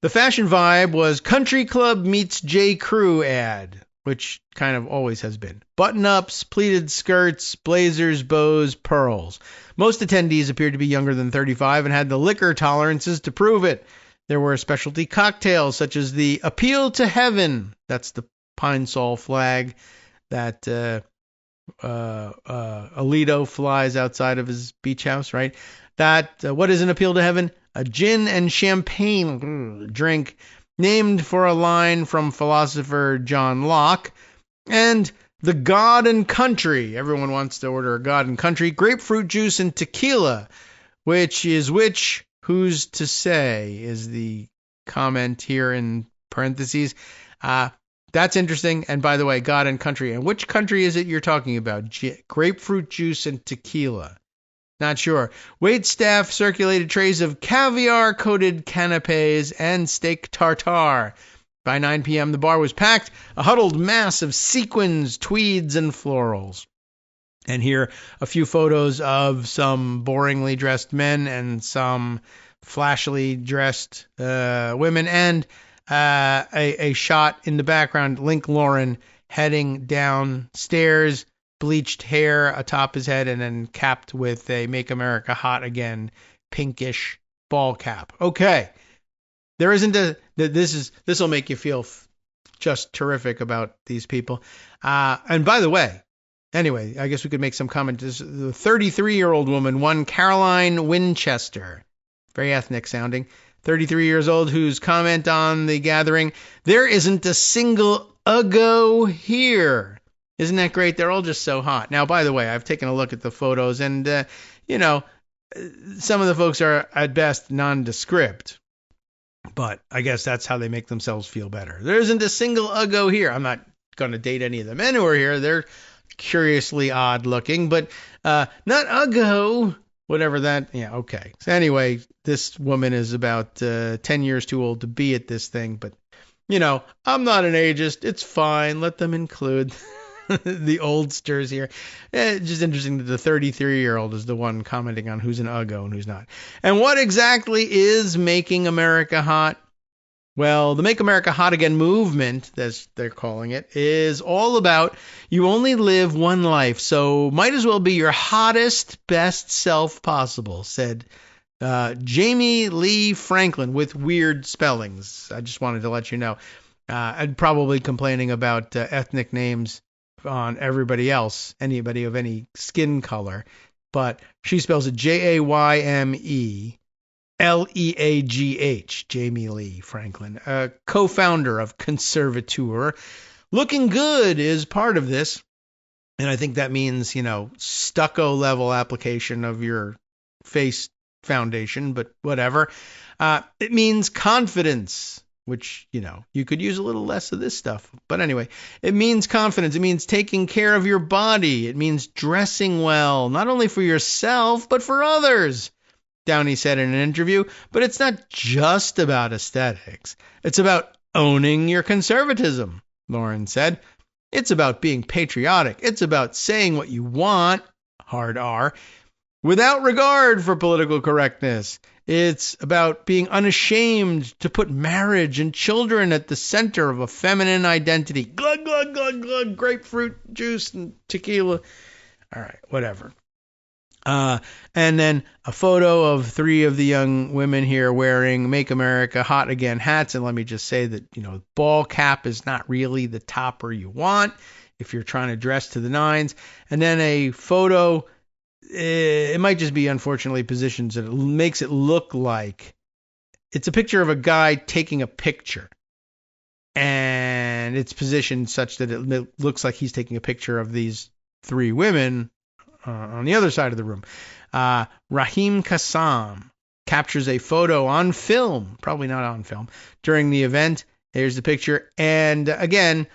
Speaker 2: The fashion vibe was country club meets J. Crew ad, which kind of always has been. Button-ups, pleated skirts, blazers, bows, pearls. Most attendees appeared to be younger than 35 and had the liquor tolerances to prove it. There were specialty cocktails such as the Appeal to Heaven. That's the Pine Sol flag that Alito flies outside of his beach house, right? That, what is an Appeal to Heaven? A gin and champagne drink named for a line from philosopher John Locke. And the God and Country. Everyone wants to order a God and Country. Grapefruit juice and tequila. Which, who's to say, is the comment here in parentheses. That's interesting. And by the way, God and Country. And which country is it you're talking about? Grapefruit juice and tequila. Not sure. Wait staff circulated trays of caviar-coated canapes and steak tartare. By 9 p.m., the bar was packed, a huddled mass of sequins, tweeds, and florals. And here a few photos of some boringly dressed men and some flashily dressed women, and a shot in the background, Link Lauren heading downstairs, bleached hair atop his head, and then capped with a Make America Hot Again pinkish ball cap. Okay. There isn't this will make you feel just terrific about these people. And by the way, anyway, I guess we could make some comment. This 33-year-old woman, one Caroline Winchester, very ethnic sounding, 33 years old, whose comment on the gathering, there isn't a single uggo here. Isn't that great? They're all just so hot. Now, by the way, I've taken a look at the photos, and, some of the folks are at best nondescript. But I guess that's how they make themselves feel better. There isn't a single uggo here. I'm not going to date any of the men who are here. They're curiously odd looking, but not uggo, whatever that. Yeah, okay. So anyway, this woman is about 10 years too old to be at this thing. But, I'm not an ageist. It's fine. Let them include the oldsters here. It's just interesting that the 33-year-old is the one commenting on who's an uggo and who's not. And what exactly is making America hot? Well, the Make America Hot Again movement, as they're calling it, is all about you only live one life, so might as well be your hottest, best self possible, said Jamie Lee Franklin, with weird spellings. I just wanted to let you know. And probably complaining about ethnic names on everybody else, anybody of any skin color, but she spells it Jaymeleagh, Jamie Lee Franklin, a co-founder of Conservateur. Looking good is part of this, and I think that means, stucco level application of your face foundation, but whatever. It means confidence, which, you could use a little less of this stuff. But anyway, it means confidence. It means taking care of your body. It means dressing well, not only for yourself, but for others, Downey said in an interview. But it's not just about aesthetics. It's about owning your conservatism, Lauren said. It's about being patriotic. It's about saying what you want, hard R, without regard for political correctness. It's about being unashamed to put marriage and children at the center of a feminine identity. Glug, glug, glug, glug, grapefruit juice and tequila. All right, whatever. And then a photo of three of the young women here wearing Make America Hot Again hats. And let me just say that, ball cap is not really the topper you want if you're trying to dress to the nines. And then a photo, it might just be unfortunately positioned so it makes it look like it's a picture of a guy taking a picture, and it's positioned such that it looks like he's taking a picture of these three women on the other side of the room. Rahim Kassam captures a photo on film, probably not on film, during the event. Here's the picture, and again,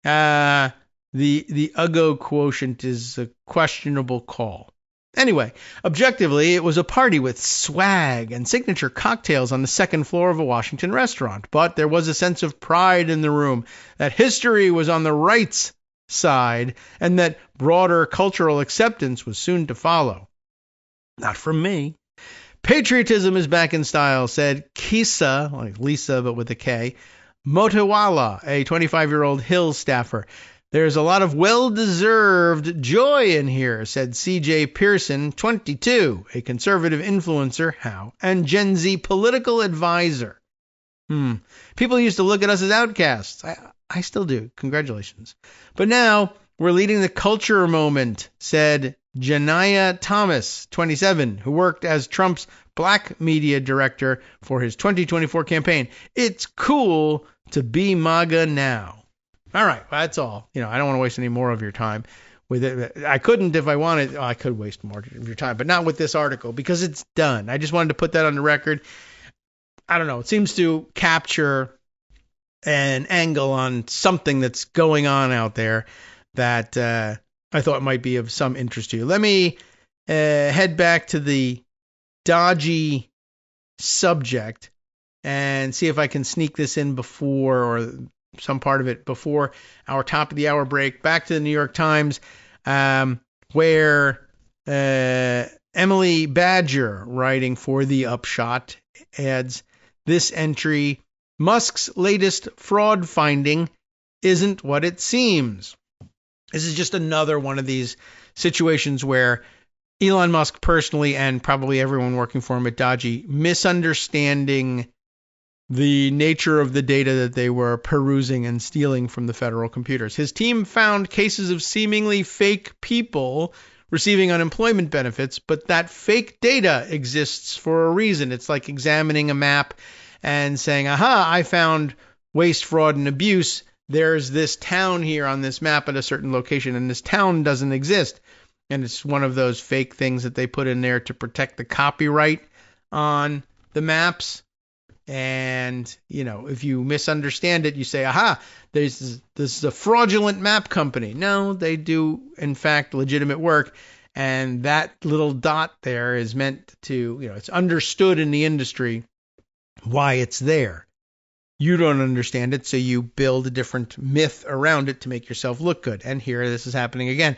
Speaker 2: the uggo quotient is a questionable call. Anyway, objectively, it was a party with swag and signature cocktails on the second floor of a Washington restaurant. But there was a sense of pride in the room, that history was on the right's side, and that broader cultural acceptance was soon to follow. Not from me. Patriotism is back in style, said Kisa, like Lisa but with a K, Motawala, a 25-year-old Hill staffer. There's a lot of well-deserved joy in here, said C.J. Pearson, 22, a conservative influencer, and Gen Z political advisor. People used to look at us as outcasts. I still do. Congratulations. But now we're leading the culture moment, said Janiyah Thomas, 27, who worked as Trump's black media director for his 2024 campaign. It's cool to be MAGA now. All right, well, that's all. I don't want to waste any more of your time with it. I couldn't if I wanted. I could waste more of your time, but not with this article because it's done. I just wanted to put that on the record. I don't know. It seems to capture an angle on something that's going on out there that I thought might be of some interest to you. Let me head back to the dodgy subject and see if I can sneak this in before, or some part of it before our top of the hour break. Back to the New York Times. where Emily Badger, writing for The Upshot, adds this entry: Musk's latest fraud finding isn't what it seems. This is just another one of these situations where Elon Musk personally, and probably everyone working for him at DOGE, misunderstanding the nature of the data that they were perusing and stealing from the federal computers. His team found cases of seemingly fake people receiving unemployment benefits, but that fake data exists for a reason. It's like examining a map and saying, aha, I found waste, fraud, and abuse. There's this town here on this map at a certain location, and this town doesn't exist. And it's one of those fake things that they put in there to protect the copyright on the maps. And, you know, if you misunderstand it, you say, aha, this is a fraudulent map company. No, they do, in fact, legitimate work. And that little dot there is meant to, you know, it's understood in the industry why it's there. You don't understand it, so you build a different myth around it to make yourself look good. And here this is happening again.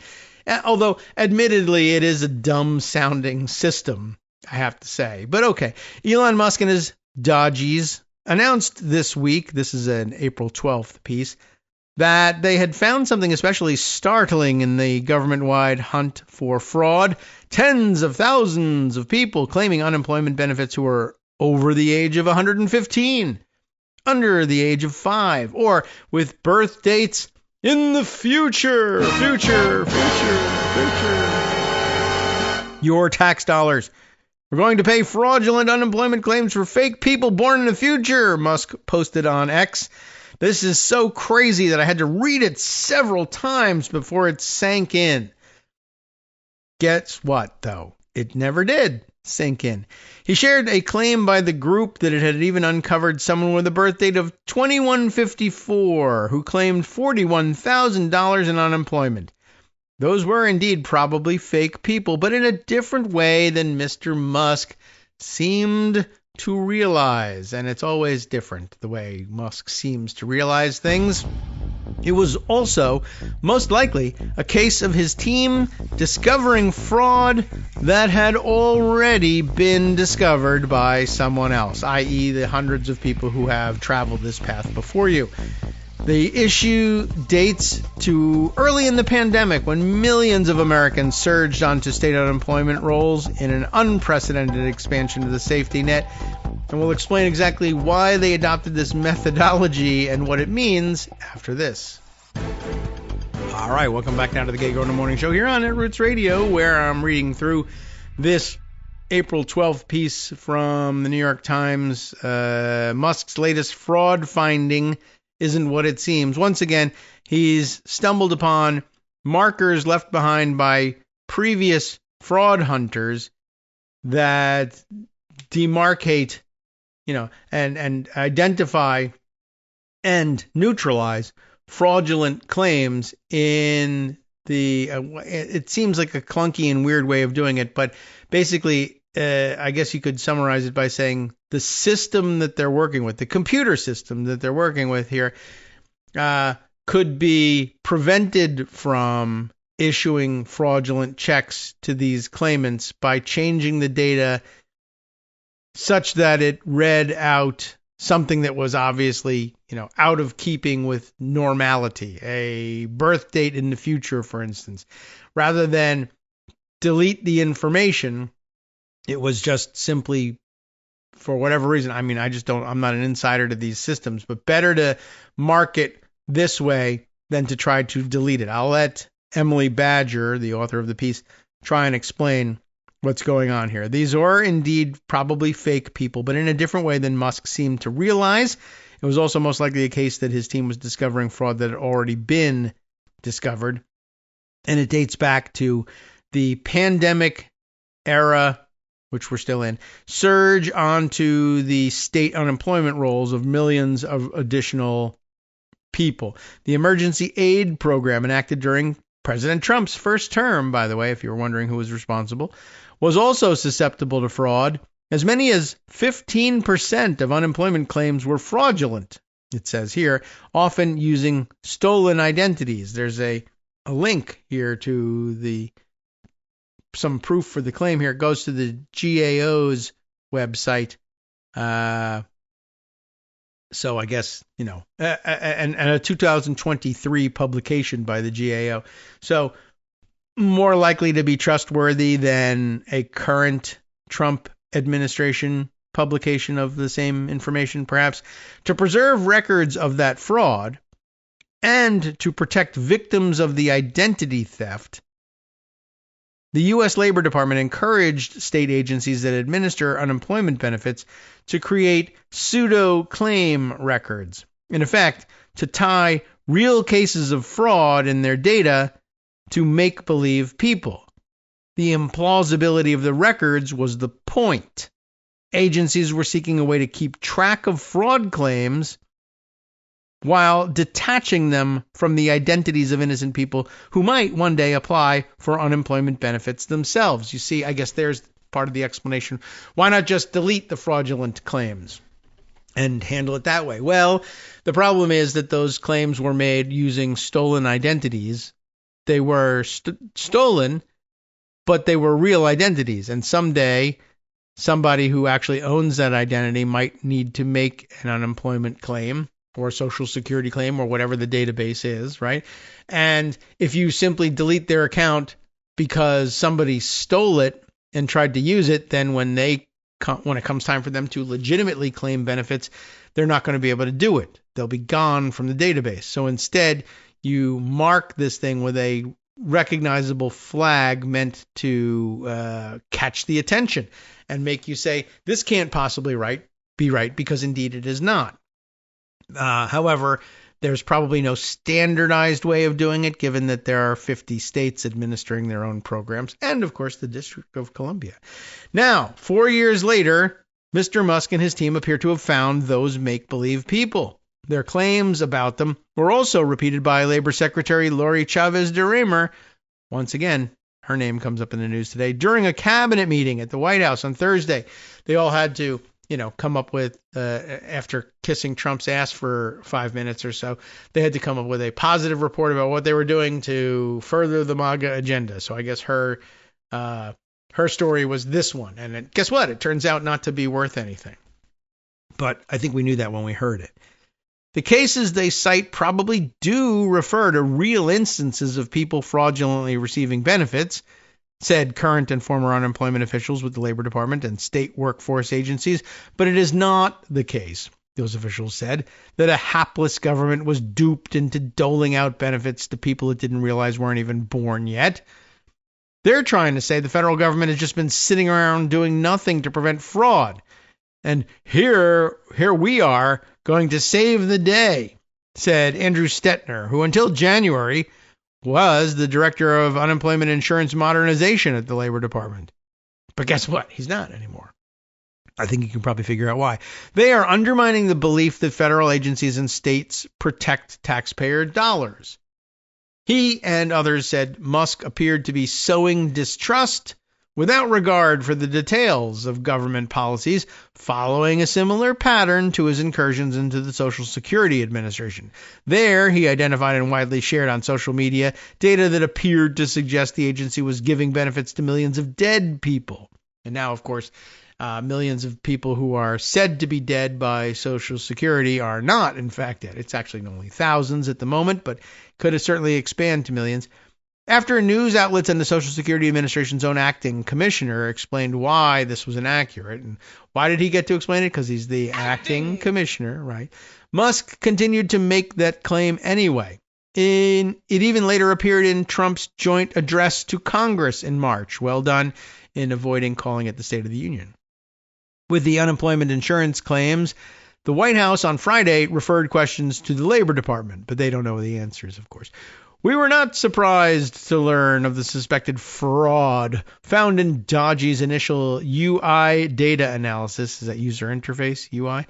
Speaker 2: Although, admittedly, it is a dumb-sounding system, I have to say. But okay, Elon Musk and his DOGEs announced this week, this is an April 12th piece, that they had found something especially startling in the government-wide hunt for fraud. Tens of thousands of people claiming unemployment benefits who are over the age of 115, under the age of 5, or with birth dates in the future. Your tax dollars. We're going to pay fraudulent unemployment claims for fake people born in the future, Musk posted on X. This is so crazy that I had to read it several times before it sank in. Guess what, though? It never did sink in. He shared a claim by the group that it had even uncovered someone with a birth date of 2154 who claimed $41,000 in unemployment. Those were indeed probably fake people, but in a different way than Mr. Musk seemed to realize. And it's always different, the way Musk seems to realize things. It was also, most likely, a case of his team discovering fraud that had already been discovered by someone else, i.e. the hundreds of people who have traveled this path before you. The issue dates to early in the pandemic when millions of Americans surged onto state unemployment rolls in an unprecedented expansion of the safety net. And we'll explain exactly why they adopted this methodology and what it means after this. All right, welcome back now to the Kagro in the Morning Show here on Roots Radio, where I'm reading through this April 12th piece from the New York Times. Musk's latest fraud finding isn't what it seems. Once again, he's stumbled upon markers left behind by previous fraud hunters that demarcate, and identify and neutralize fraudulent claims in the, it seems like a clunky and weird way of doing it, but basically, I guess you could summarize it by saying the system that they're working with, the computer system that they're working with here, could be prevented from issuing fraudulent checks to these claimants by changing the data such that it read out something that was obviously, out of keeping with normality, a birth date in the future, for instance. Rather than delete the information, it was just simply, for whatever reason, I'm not an insider to these systems, but better to mark it this way than to try to delete it. I'll let Emily Badger, the author of the piece, try and explain what's going on here. These are indeed probably fake people, but in a different way than Musk seemed to realize. It was also most likely a case that his team was discovering fraud that had already been discovered. And it dates back to the pandemic era, which we're still in, surge onto the state unemployment rolls of millions of additional people. The emergency aid program enacted during President Trump's first term, by the way, if you were wondering who was responsible, was also susceptible to fraud. As many as 15% of unemployment claims were fraudulent, it says here, often using stolen identities. There's a link here to the some proof for the claim here. It goes to the GAO's website. So I guess, and a 2023 publication by the GAO. So more likely to be trustworthy than a current Trump administration publication of the same information, perhaps. To preserve records of that fraud and to protect victims of the identity theft, the U.S. Labor Department encouraged state agencies that administer unemployment benefits to create pseudo-claim records. In effect, to tie real cases of fraud in their data to make-believe people. The implausibility of the records was the point. Agencies were seeking a way to keep track of fraud claims while detaching them from the identities of innocent people who might one day apply for unemployment benefits themselves. You see, I guess there's part of the explanation. Why not just delete the fraudulent claims and handle it that way? Well, the problem is that those claims were made using stolen identities. They were stolen, but they were real identities. And someday, somebody who actually owns that identity might need to make an unemployment claim or a Social Security claim or whatever the database is, right? And if you simply delete their account because somebody stole it and tried to use it, then when it comes time for them to legitimately claim benefits, they're not going to be able to do it. They'll be gone from the database. So instead, you mark this thing with a recognizable flag meant to catch the attention and make you say, this can't possibly be right, because indeed it is not. However, there's probably no standardized way of doing it, given that there are 50 states administering their own programs, and of course the District of Columbia. Now, 4 years later, Mr. Musk and his team appear to have found those make-believe people. Their claims about them were also repeated by Labor Secretary Lori Chavez de Remer. Once again, her name comes up in the news today. During a cabinet meeting at the White House on Thursday, they all had to come up with, after kissing Trump's ass for 5 minutes or so, they had to come up with a positive report about what they were doing to further the MAGA agenda. So I guess her story was this one. And guess what? It turns out not to be worth anything. But I think we knew that when we heard it. The cases they cite probably do refer to real instances of people fraudulently receiving benefits, said current and former unemployment officials with the Labor Department and state workforce agencies, but it is not the case, those officials said, that a hapless government was duped into doling out benefits to people it didn't realize weren't even born yet. They're trying to say the federal government has just been sitting around doing nothing to prevent fraud. And here we are going to save the day, said Andrew Stetner, who until January was the director of unemployment insurance modernization at the Labor Department. But guess what? He's not anymore. I think you can probably figure out why. They are undermining the belief that federal agencies and states protect taxpayer dollars. He and others said Musk appeared to be sowing distrust without regard for the details of government policies, following a similar pattern to his incursions into the Social Security Administration. There, he identified and widely shared on social media data that appeared to suggest the agency was giving benefits to millions of dead people. And now, of course, millions of people who are said to be dead by Social Security are not, in fact, dead. It's actually only thousands at the moment, but could certainly expand to millions. After news outlets and the Social Security Administration's own acting commissioner explained why this was inaccurate, and why did he get to explain it? Because he's the acting commissioner, right? Musk continued to make that claim anyway. It even later appeared in Trump's joint address to Congress in March. Well done in avoiding calling it the State of the Union. With the unemployment insurance claims, the White House on Friday referred questions to the Labor Department, but they don't know the answers, of course. We were not surprised to learn of the suspected fraud found in DOGE's initial UI data analysis. Is that user interface, UI?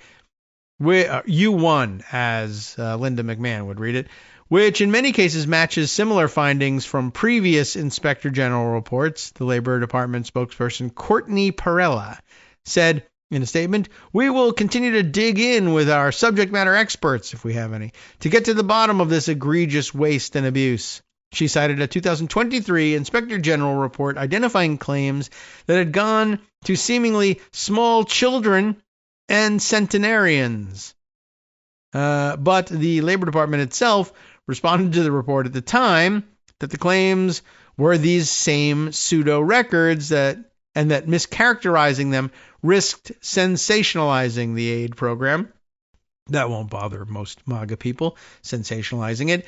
Speaker 2: U1, as Linda McMahon would read it, which in many cases matches similar findings from previous Inspector General reports. The Labor Department spokesperson Courtney Perella said in a statement, "We will continue to dig in with our subject matter experts, if we have any, to get to the bottom of this egregious waste and abuse. She cited a 2023 Inspector General report identifying claims that had gone to seemingly small children and centenarians. But the Labor Department itself responded to the report at the time that the claims were these same pseudo records and that mischaracterizing them risked sensationalizing the aid program. That won't bother most MAGA people, sensationalizing it.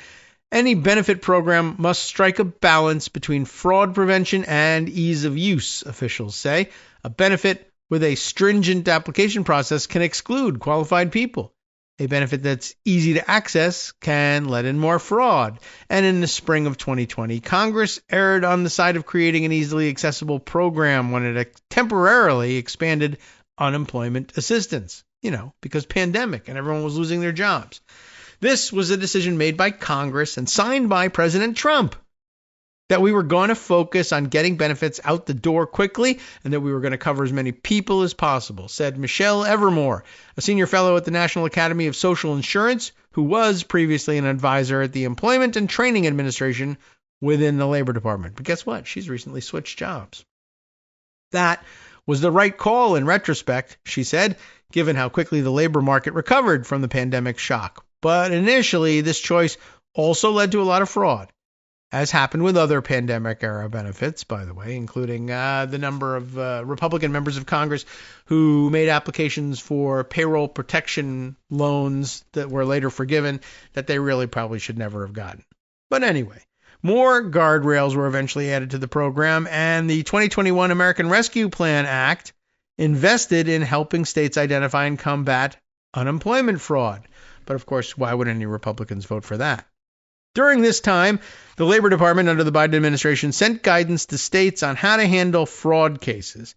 Speaker 2: Any benefit program must strike a balance between fraud prevention and ease of use, officials say. A benefit with a stringent application process can exclude qualified people. A benefit that's easy to access can let in more fraud. And in the spring of 2020, Congress erred on the side of creating an easily accessible program when it temporarily expanded unemployment assistance. Because pandemic and everyone was losing their jobs. This was a decision made by Congress and signed by President Trump that we were going to focus on getting benefits out the door quickly and that we were going to cover as many people as possible, said Michelle Evermore, a senior fellow at the National Academy of Social Insurance, who was previously an advisor at the Employment and Training Administration within the Labor Department. But guess what? She's recently switched jobs. That was the right call in retrospect, she said, given how quickly the labor market recovered from the pandemic shock. But initially, this choice also led to a lot of fraud, as happened with other pandemic-era benefits, by the way, including the number of Republican members of Congress who made applications for payroll protection loans that were later forgiven that they really probably should never have gotten. But anyway, more guardrails were eventually added to the program, and the 2021 American Rescue Plan Act invested in helping states identify and combat unemployment fraud. But of course, why would any Republicans vote for that? During this time, the Labor Department under the Biden administration sent guidance to states on how to handle fraud cases.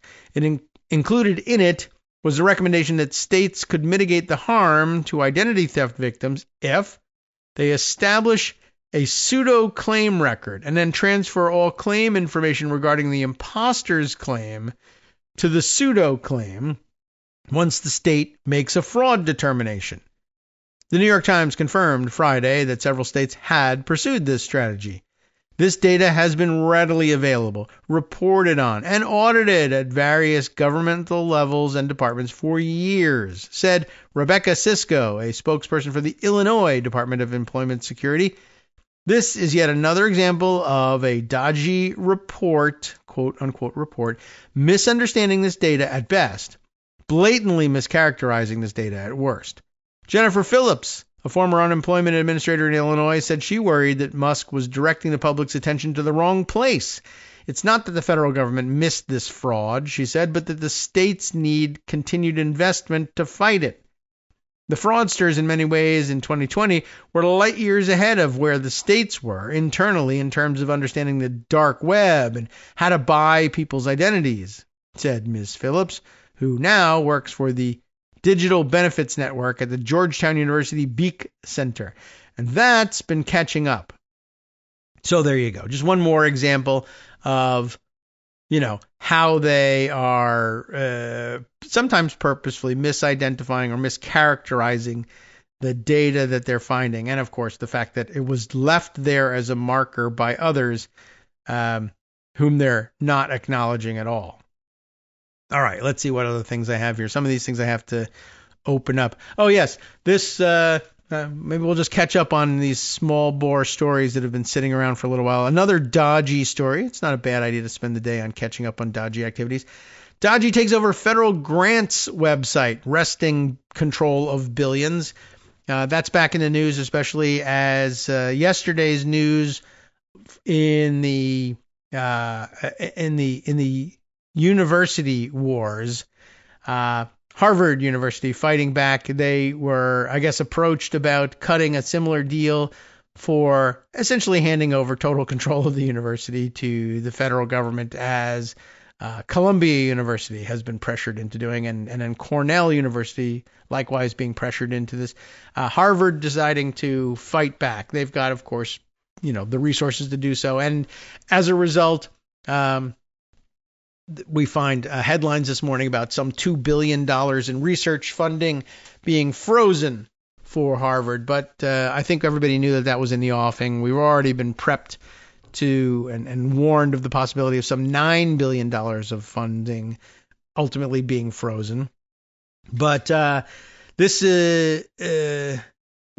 Speaker 2: Included in it was a recommendation that states could mitigate the harm to identity theft victims if they establish a pseudo claim record and then transfer all claim information regarding the imposter's claim to the pseudo claim once the state makes a fraud determination. The New York Times confirmed Friday that several states had pursued this strategy. This data has been readily available, reported on, and audited at various governmental levels and departments for years, said Rebecca Sisko, a spokesperson for the Illinois Department of Employment Security. This is yet another example of a dodgy report, quote-unquote report, misunderstanding this data at best, blatantly mischaracterizing this data at worst. Jennifer Phillips, a former unemployment administrator in Illinois, said she worried that Musk was directing the public's attention to the wrong place. It's not that the federal government missed this fraud, she said, but that the states need continued investment to fight it. The fraudsters, in many ways, in 2020 were light years ahead of where the states were internally in terms of understanding the dark web and how to buy people's identities, said Ms. Phillips, who now works for the Digital Benefits Network at the Georgetown University Beek Center. And that's been catching up. So there you go. Just one more example of, how they are sometimes purposefully misidentifying or mischaracterizing the data that they're finding. And, of course, the fact that it was left there as a marker by others whom they're not acknowledging at all. All right, let's see what other things I have here. Some of these things I have to open up. Oh, yes, this maybe we'll just catch up on these small bore stories that have been sitting around for a little while. Another dodgy story. It's not a bad idea to spend the day on catching up on dodgy activities. DOGE takes over federal grants website, wresting control of billions. That's back in the news, especially as yesterday's news in the university wars. Harvard University fighting back. They were, I guess, approached about cutting a similar deal for essentially handing over total control of the university to the federal government, as Columbia University has been pressured into doing, and then Cornell University likewise being pressured into this. Harvard deciding to fight back. They've got, of course, the resources to do so. And as a result, we find headlines this morning about some $2 billion in research funding being frozen for Harvard, but I think everybody knew that was in the offing. We've already been prepped to and warned of the possibility of some $9 billion of funding ultimately being frozen. But this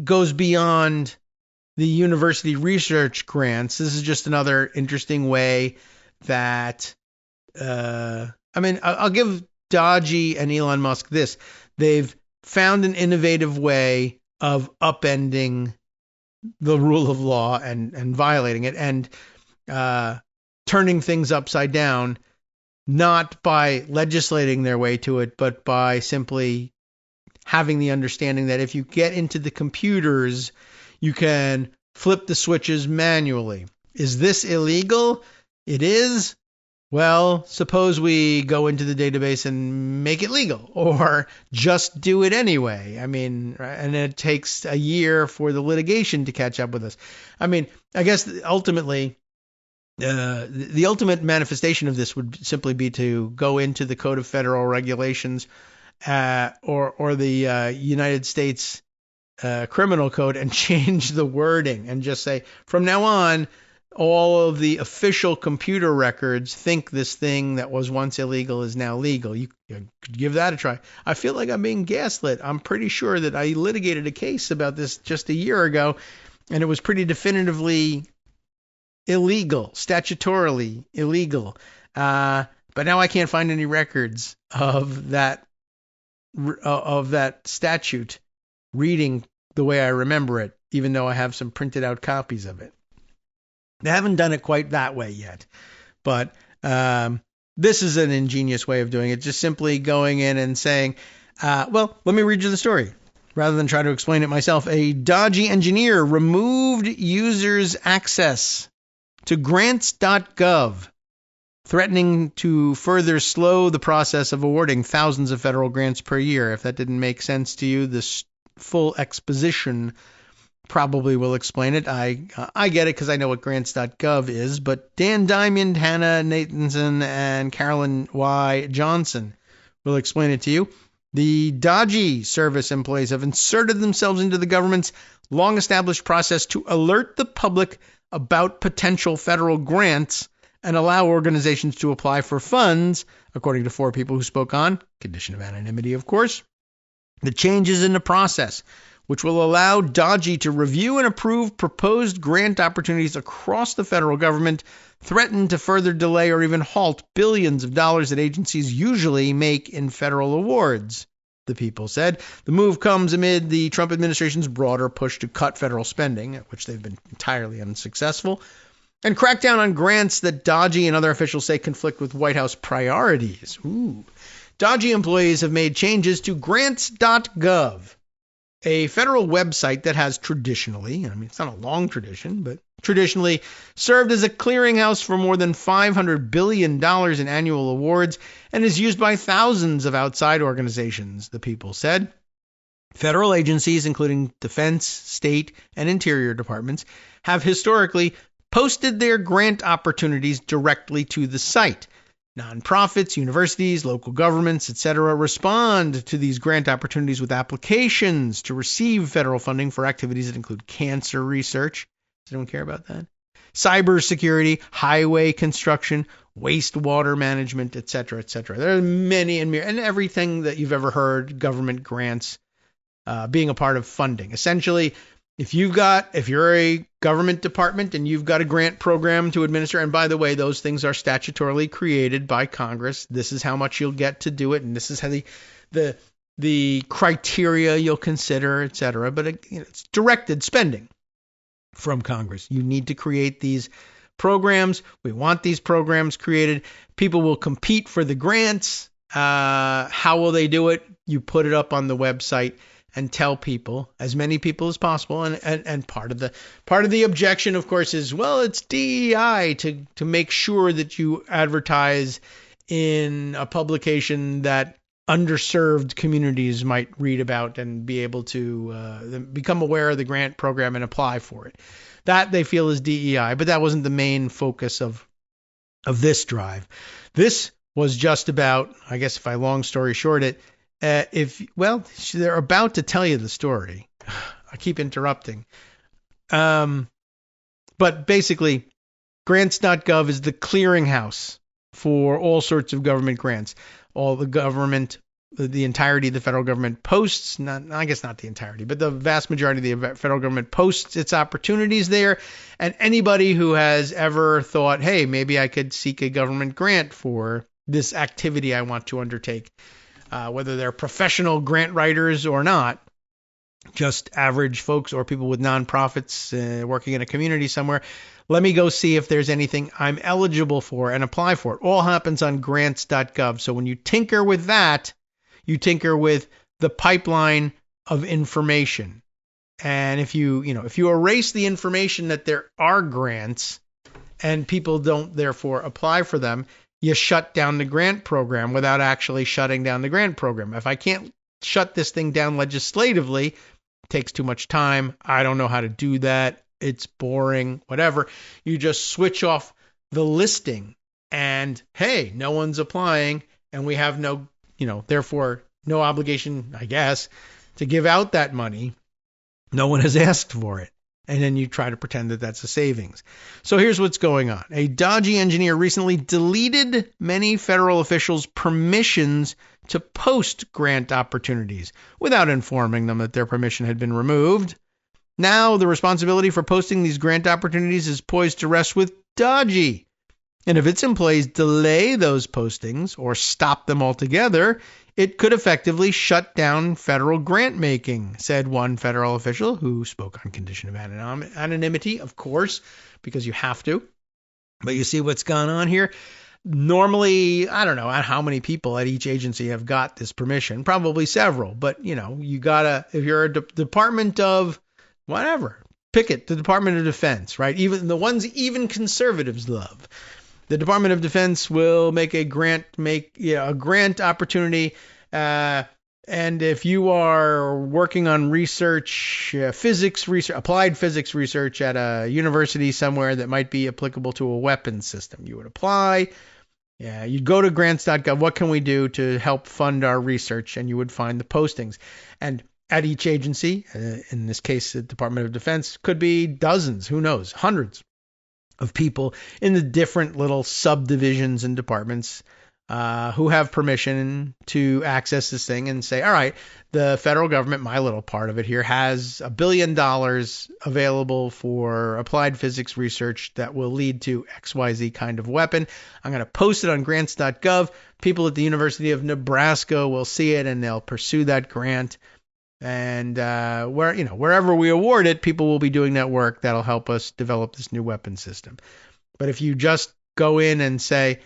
Speaker 2: goes beyond the university research grants. This is just another interesting way that, I'll give DOGE and Elon Musk this. They've found an innovative way of upending the rule of law and violating it and turning things upside down, not by legislating their way to it, but by simply having the understanding that if you get into the computers, you can flip the switches manually. Is this illegal? It is. Well, suppose we go into the database and make it legal, or just do it anyway. And it takes a year for the litigation to catch up with us. I guess ultimately, the ultimate manifestation of this would simply be to go into the Code of Federal Regulations or the United States Criminal Code and change the wording and just say, from now on, all of the official computer records think this thing that was once illegal is now legal. You could give that a try. I feel like I'm being gaslit. I'm pretty sure that I litigated a case about this just a year ago, and it was pretty definitively illegal, statutorily illegal. But now I can't find any records of that statute reading the way I remember it, even though I have some printed out copies of it. They haven't done it quite that way yet, but this is an ingenious way of doing it. Just simply going in and saying, let me read you the story rather than try to explain it myself. A dodgy engineer removed users' access to grants.gov, threatening to further slow the process of awarding thousands of federal grants per year. If that didn't make sense to you, this full exposition probably will explain it. I get it because I know what grants.gov is, but Dan Diamond, Hannah Nathanson, and Carolyn Y. Johnson will explain it to you. The DOGE service employees have inserted themselves into the government's long-established process to alert the public about potential federal grants and allow organizations to apply for funds, according to 4 people who spoke on, condition of anonymity, of course. The changes in the process, which will allow DOGE to review and approve proposed grant opportunities across the federal government, threaten to further delay or even halt billions of dollars that agencies usually make in federal awards, the people said. The move comes amid the Trump administration's broader push to cut federal spending, at which they've been entirely unsuccessful, and crack down on grants that DOGE and other officials say conflict with White House priorities. DOGE employees have made changes to grants.gov, a federal website that has traditionally, it's not a long tradition, but traditionally served as a clearinghouse for more than $500 billion in annual awards and is used by thousands of outside organizations, the people said. Federal agencies, including defense, state, and interior departments, have historically posted their grant opportunities directly to the site. Nonprofits, universities, local governments, etc. respond to these grant opportunities with applications to receive federal funding for activities that include cancer research. Does anyone care about that? Cybersecurity, highway construction, wastewater management, etc., etc. There are many and everything that you've ever heard government grants being a part of funding. Essentially, if you're a government department and you've got a grant program to administer, and by the way, those things are statutorily created by Congress. This is how much you'll get to do it, and this is how the criteria you'll consider, etc. But it's directed spending from Congress. You need to create these programs. We want these programs created. People will compete for the grants. How will they do it? You put it up on the website and tell people, as many people as possible. And part of the objection, of course, is, well, it's DEI to make sure that you advertise in a publication that underserved communities might read about and be able to become aware of the grant program and apply for it. That they feel is DEI, but that wasn't the main focus of this drive. This was just about, I guess if I long story short it, they're about to tell you the story. I keep interrupting. But basically, grants.gov is the clearinghouse for all sorts of government grants. All the government, the entirety of the federal government posts, I guess not the entirety, but the vast majority of the federal government posts its opportunities there. And anybody who has ever thought, hey, maybe I could seek a government grant for this activity I want to undertake, whether they're professional grant writers or not, just average folks or people with nonprofits working in a community somewhere. Let me go see if there's anything I'm eligible for and apply for it. All happens on grants.gov. So when you tinker with that, you tinker with the pipeline of information. And if you erase the information that there are grants and people don't therefore apply for them, you shut down the grant program without actually shutting down the grant program. If I can't shut this thing down legislatively, it takes too much time. I don't know how to do that. It's boring, whatever. You just switch off the listing and, hey, no one's applying and we have no, therefore no obligation, I guess, to give out that money. No one has asked for it. And then you try to pretend that that's a savings. So here's what's going on. A DOGE engineer recently deleted many federal officials' permissions to post grant opportunities without informing them that their permission had been removed. Now the responsibility for posting these grant opportunities is poised to rest with DOGE. And if its employees delay those postings or stop them altogether, it could effectively shut down federal grant making, said one federal official who spoke on condition of anonymity, of course, because you have to. But you see what's gone on here? Normally, I don't know how many people at each agency have got this permission, probably several. But, you gotta, if you're a department of whatever, pick it, the Department of Defense, right? Even the ones even conservatives love. The Department of Defense will make a grant opportunity. And if you are working on research, applied physics research at a university somewhere that might be applicable to a weapons system, you would apply. Yeah, you'd go to grants.gov. What can we do to help fund our research? And you would find the postings. And at each agency, in this case, the Department of Defense, could be dozens, who knows, hundreds of people in the different little subdivisions and departments who have permission to access this thing and say, all right, the federal government, my little part of it here, has $1 billion available for applied physics research that will lead to XYZ kind of weapon. I'm going to post it on grants.gov. People at the University of Nebraska will see it and they'll pursue that grant. And wherever we award it, people will be doing that work that'll help us develop this new weapon system. But if you just go in and say,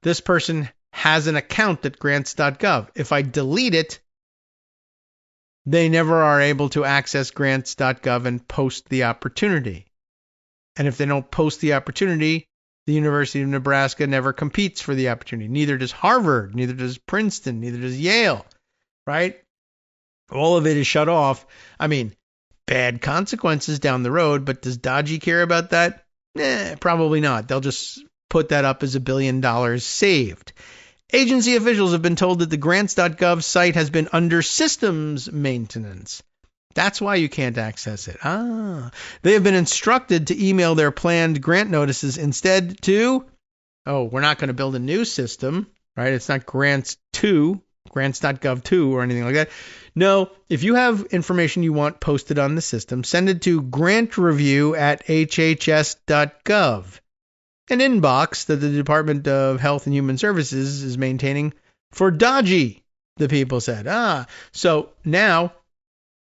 Speaker 2: this person has an account at grants.gov. If I delete it, they never are able to access grants.gov and post the opportunity. And if they don't post the opportunity, the University of Nebraska never competes for the opportunity. Neither does Harvard, neither does Princeton, neither does Yale, right? All of it is shut off. I mean, bad consequences down the road, but does DOGE care about that? Probably not. They'll just put that up as $1 billion saved. Agency officials have been told that the grants.gov site has been under systems maintenance. That's why you can't access it. They have been instructed to email their planned grant notices instead to, we're not going to build a new system, right? It's not grants.gov 2 or anything like that. No, if you have information you want posted on the system, send it to grantreview@hhs.gov, an inbox that the Department of Health and Human Services is maintaining for DOGE, the people said. So now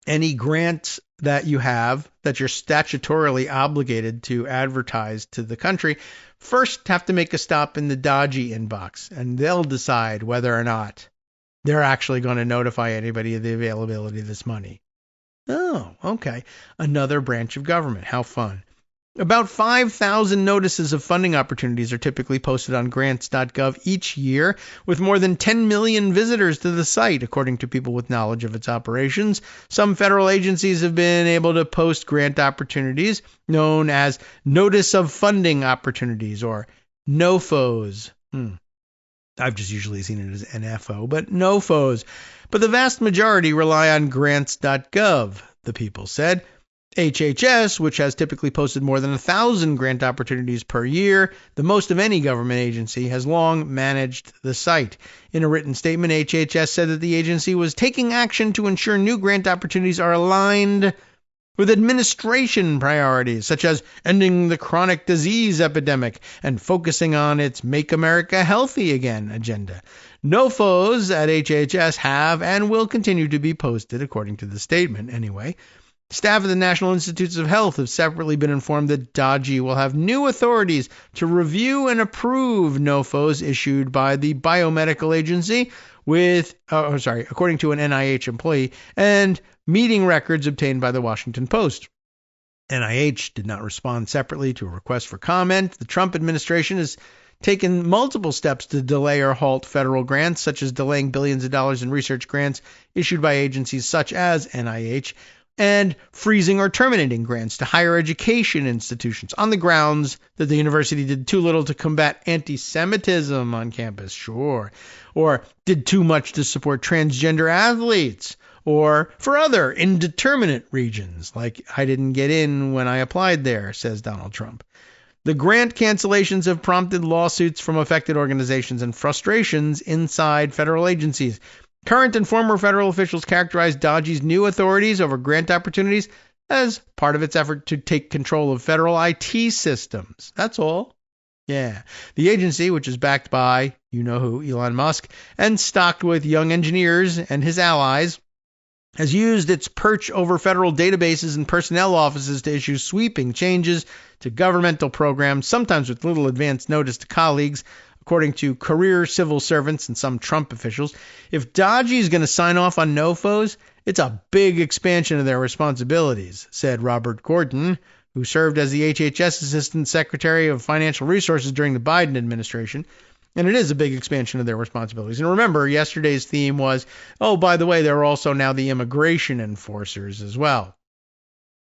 Speaker 2: any grants that you have that you're statutorily obligated to advertise to the country first have to make a stop in the DOGE inbox, and they'll decide whether or not they're actually going to notify anybody of the availability of this money. Oh, okay. Another branch of government. How fun. About 5,000 notices of funding opportunities are typically posted on grants.gov each year, with more than 10 million visitors to the site, according to people with knowledge of its operations. Some federal agencies have been able to post grant opportunities known as Notice of Funding Opportunities, or NOFOs. I've just usually seen it as NFO, but NOFOs. But the vast majority rely on grants.gov. the people said. HHS, which has typically posted more than 1,000 grant opportunities per year, the most of any government agency, has long managed the site. In a written statement, HHS said that the agency was taking action to ensure new grant opportunities are aligned with administration priorities, such as ending the chronic disease epidemic and focusing on its Make America Healthy Again agenda. NOFOs at HHS have and will continue to be posted, according to the statement anyway. Staff at the National Institutes of Health have separately been informed that DOGE will have new authorities to review and approve NOFOs issued by the biomedical agency according to an NIH employee, and meeting records obtained by the Washington Post. NIH did not respond separately to a request for comment. The Trump administration has taken multiple steps to delay or halt federal grants, such as delaying billions of dollars in research grants issued by agencies such as NIH, and freezing or terminating grants to higher education institutions on the grounds that the university did too little to combat anti-Semitism on campus, sure, or did too much to support transgender athletes, or for other indeterminate reasons, like I didn't get in when I applied there, says Donald Trump. The grant cancellations have prompted lawsuits from affected organizations and frustrations inside federal agencies. Current and former federal officials characterize DOGE's new authorities over grant opportunities as part of its effort to take control of federal IT systems. That's all. Yeah. The agency, which is backed by, you know who, Elon Musk, and stocked with young engineers and his allies, has used its perch over federal databases and personnel offices to issue sweeping changes to governmental programs, sometimes with little advance notice to colleagues, according to career civil servants and some Trump officials. If DOGE is going to sign off on NOFOs, it's a big expansion of their responsibilities, said Robert Gordon, who served as the HHS Assistant Secretary of Financial Resources during the Biden administration. And it is a big expansion of their responsibilities. And remember, yesterday's theme was, oh, by the way, they're also now the immigration enforcers as well.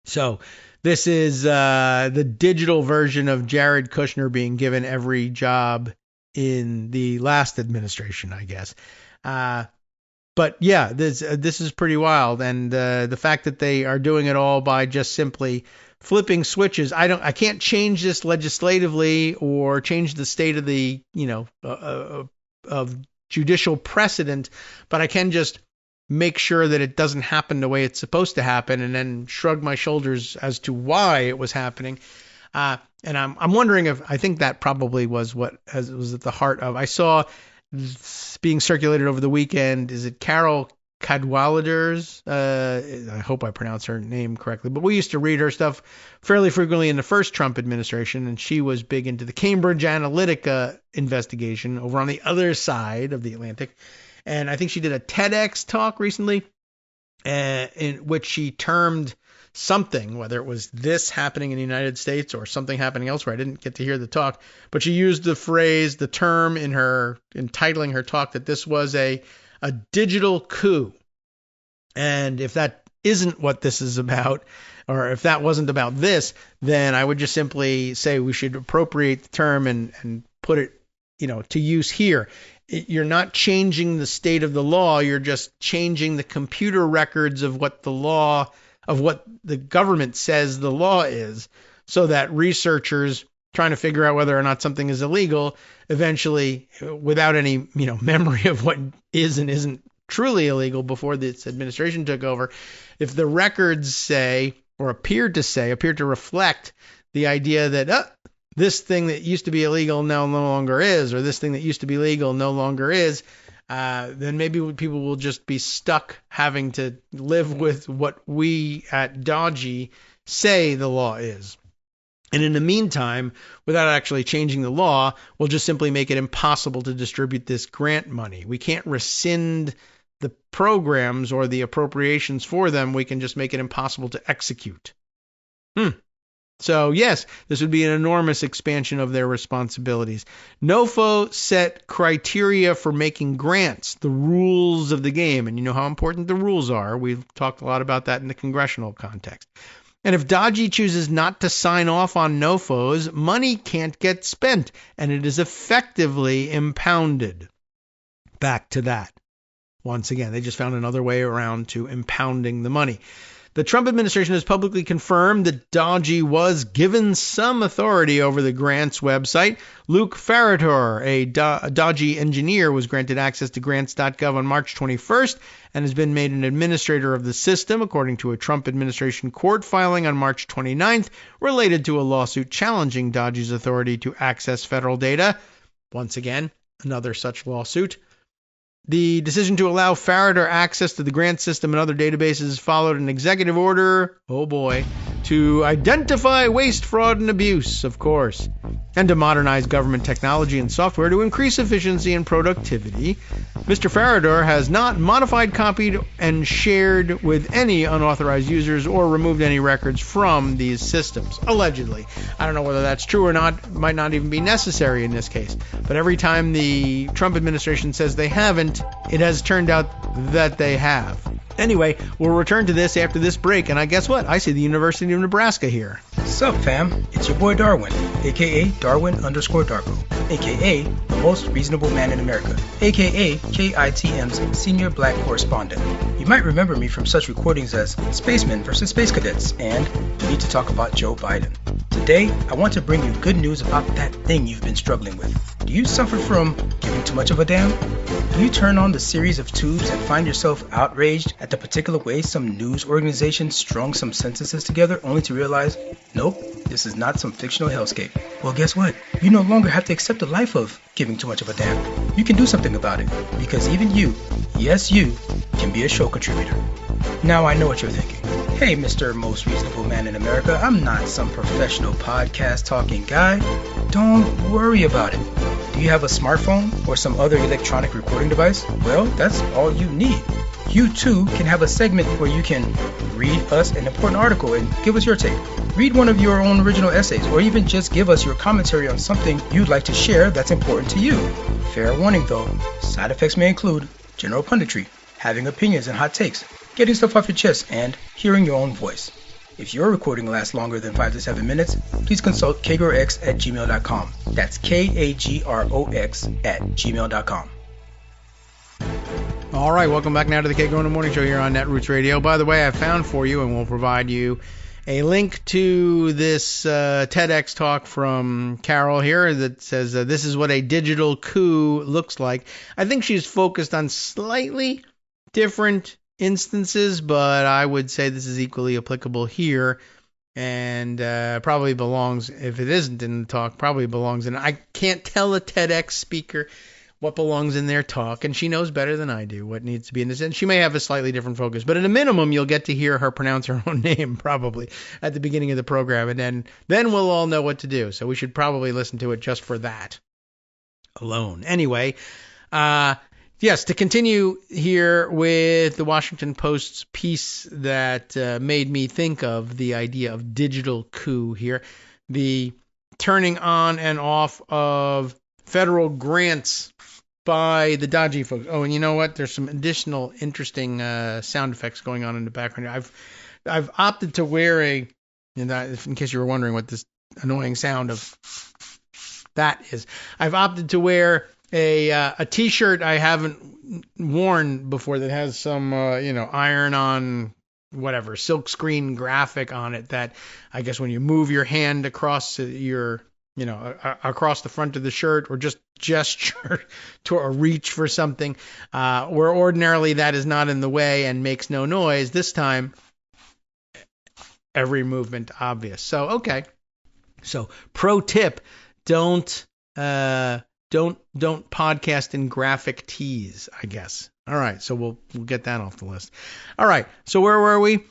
Speaker 2: So this is the digital version of Jared Kushner being given every job in the last administration, I guess. But yeah, this is pretty wild. And the fact that they are doing it all by just simply flipping switches. I can't change this legislatively or change the state of the, of judicial precedent, but I can just make sure that it doesn't happen the way it's supposed to happen and then shrug my shoulders as to why it was happening. And I'm wondering if I think that probably was what was at the heart of. I saw being circulated over the weekend. Is it Carol Cadwaladers? I hope I pronounced her name correctly. But we used to read her stuff fairly frequently in the first Trump administration, and she was big into the Cambridge Analytica investigation over on the other side of the Atlantic. And I think she did a TEDx talk recently in which she termed something, whether it was this happening in the United States or something happening elsewhere. I didn't get to hear the talk, but she used the term in titling her talk that this was a digital coup. And if that isn't what this is about, or if that wasn't about this, then I would just simply say we should appropriate the term and put it, to use here. You're not changing the state of the law. You're just changing the computer records of what the government says the law is, so that researchers trying to figure out whether or not something is illegal eventually, without any memory of what is and isn't truly illegal before this administration took over, if the records say or appear to reflect the idea that this thing that used to be illegal now no longer is, or this thing that used to be legal no longer is, then maybe people will just be stuck having to live with what we at DOGE say the law is. And in the meantime, without actually changing the law, we'll just simply make it impossible to distribute this grant money. We can't rescind the programs or the appropriations for them. We can just make it impossible to execute. So yes, this would be an enormous expansion of their responsibilities. NOFO set criteria for making grants, the rules of the game. And you know how important the rules are. We've talked a lot about that in the congressional context. And if DOGE chooses not to sign off on NOFOs, money can't get spent, and it is effectively impounded. Back to that. Once again, they just found another way around to impounding the money. The Trump administration has publicly confirmed that DOGE was given some authority over the grants website. Luke Farrator, a DOGE engineer, was granted access to grants.gov on March 21st and has been made an administrator of the system, according to a Trump administration court filing on March 29th related to a lawsuit challenging DOGE's authority to access federal data. Once again, another such lawsuit. The decision to allow Farrator access to the grant system and other databases followed an executive order, oh boy, to identify waste, fraud, and abuse, of course, and to modernize government technology and software to increase efficiency and productivity. Mr. Farrator has not modified, copied, and shared with any unauthorized users or removed any records from these systems, allegedly. I don't know whether that's true or not. It might not even be necessary in this case. But every time the Trump administration says they haven't, it has turned out that they have. Anyway, we'll return to this after this break, and I guess what? I see the University of Nebraska here.
Speaker 3: Sup, fam? It's your boy Darwin, a.k.a. Darwin_Darko, a.k.a. the most reasonable man in America, a.k.a. KITM's senior black correspondent. You might remember me from such recordings as Spacemen versus Space Cadets and We Need to Talk About Joe Biden. Today, I want to bring you good news about that thing you've been struggling with. Do you suffer from giving too much of a damn? Do you turn on the series of tubes and find yourself outraged at the particular way some news organization strung some sentences together only to realize, nope, this is not some fictional hellscape? Well, guess what? You no longer have to accept the life of giving too much of a damn. You can do something about it, because even you, yes you, can be a show contributor. Now I know what you're thinking. Hey, Mr. Most Reasonable Man in America, I'm not some professional podcast talking guy. Don't worry about it. Do you have a smartphone or some other electronic recording device? Well, that's all you need. You too can have a segment where you can read us an important article and give us your take. Read one of your own original essays, or even just give us your commentary on something you'd like to share that's important to you. Fair warning though, side effects may include general punditry, having opinions and hot takes, getting stuff off your chest, and hearing your own voice. If your recording lasts longer than 5 to 7 minutes, please consult kagrox@gmail.com. That's KAGROX@gmail.com.
Speaker 2: All right, welcome back now to the Kagro in the Morning Show here on Netroots Radio. By the way, I found for you, and we'll provide you a link to this TEDx talk from Carol here that says this is what a digital coup looks like. I think she's focused on slightly different instances, but I would say this is equally applicable here, and probably belongs, if it isn't in the talk, probably belongs in. I can't tell a TEDx speaker what belongs in their talk, and she knows better than I do what needs to be in this. And she may have a slightly different focus, but at a minimum, you'll get to hear her pronounce her own name probably at the beginning of the program, and then we'll all know what to do. So we should probably listen to it just for that alone. Anyway, yes, to continue here with the Washington Post's piece that made me think of the idea of digital coup here, the turning on and off of federal grants by the DOGE folks. Oh, and you know what? There's some additional interesting sound effects going on in the background. I've opted to wear in case you were wondering what this annoying sound of that is, I've opted to wear a T-shirt I haven't worn before that has some iron-on whatever silk screen graphic on it that I guess when you move your hand across across the front of the shirt or just gesture to a reach for something, where ordinarily that is not in the way and makes no noise, this time every movement obvious. So, okay. So, pro tip, don't podcast in graphic tees, I guess. All right, so we'll get that off the list. All right, so where were we?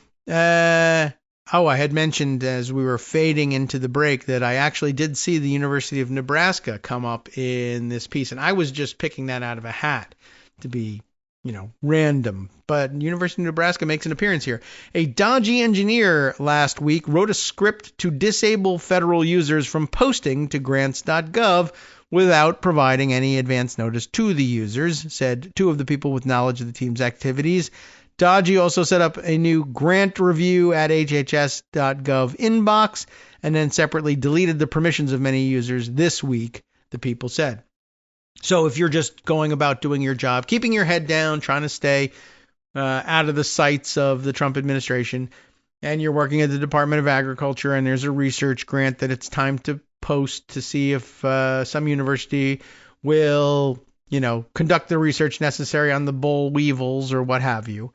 Speaker 2: I had mentioned as we were fading into the break that I actually did see the University of Nebraska come up in this piece, and I was just picking that out of a hat to be, random. But University of Nebraska makes an appearance here. A DOGE engineer last week wrote a script to disable federal users from posting to grants.gov without providing any advance notice to the users, said two of the people with knowledge of the team's activities. DOGE also set up a new grant review at hhs.gov inbox and then separately deleted the permissions of many users this week, the people said. So if you're just going about doing your job, keeping your head down, trying to stay out of the sights of the Trump administration, and you're working at the Department of Agriculture and there's a research grant that it's time to post to see if some university will, conduct the research necessary on the boll weevils or what have you.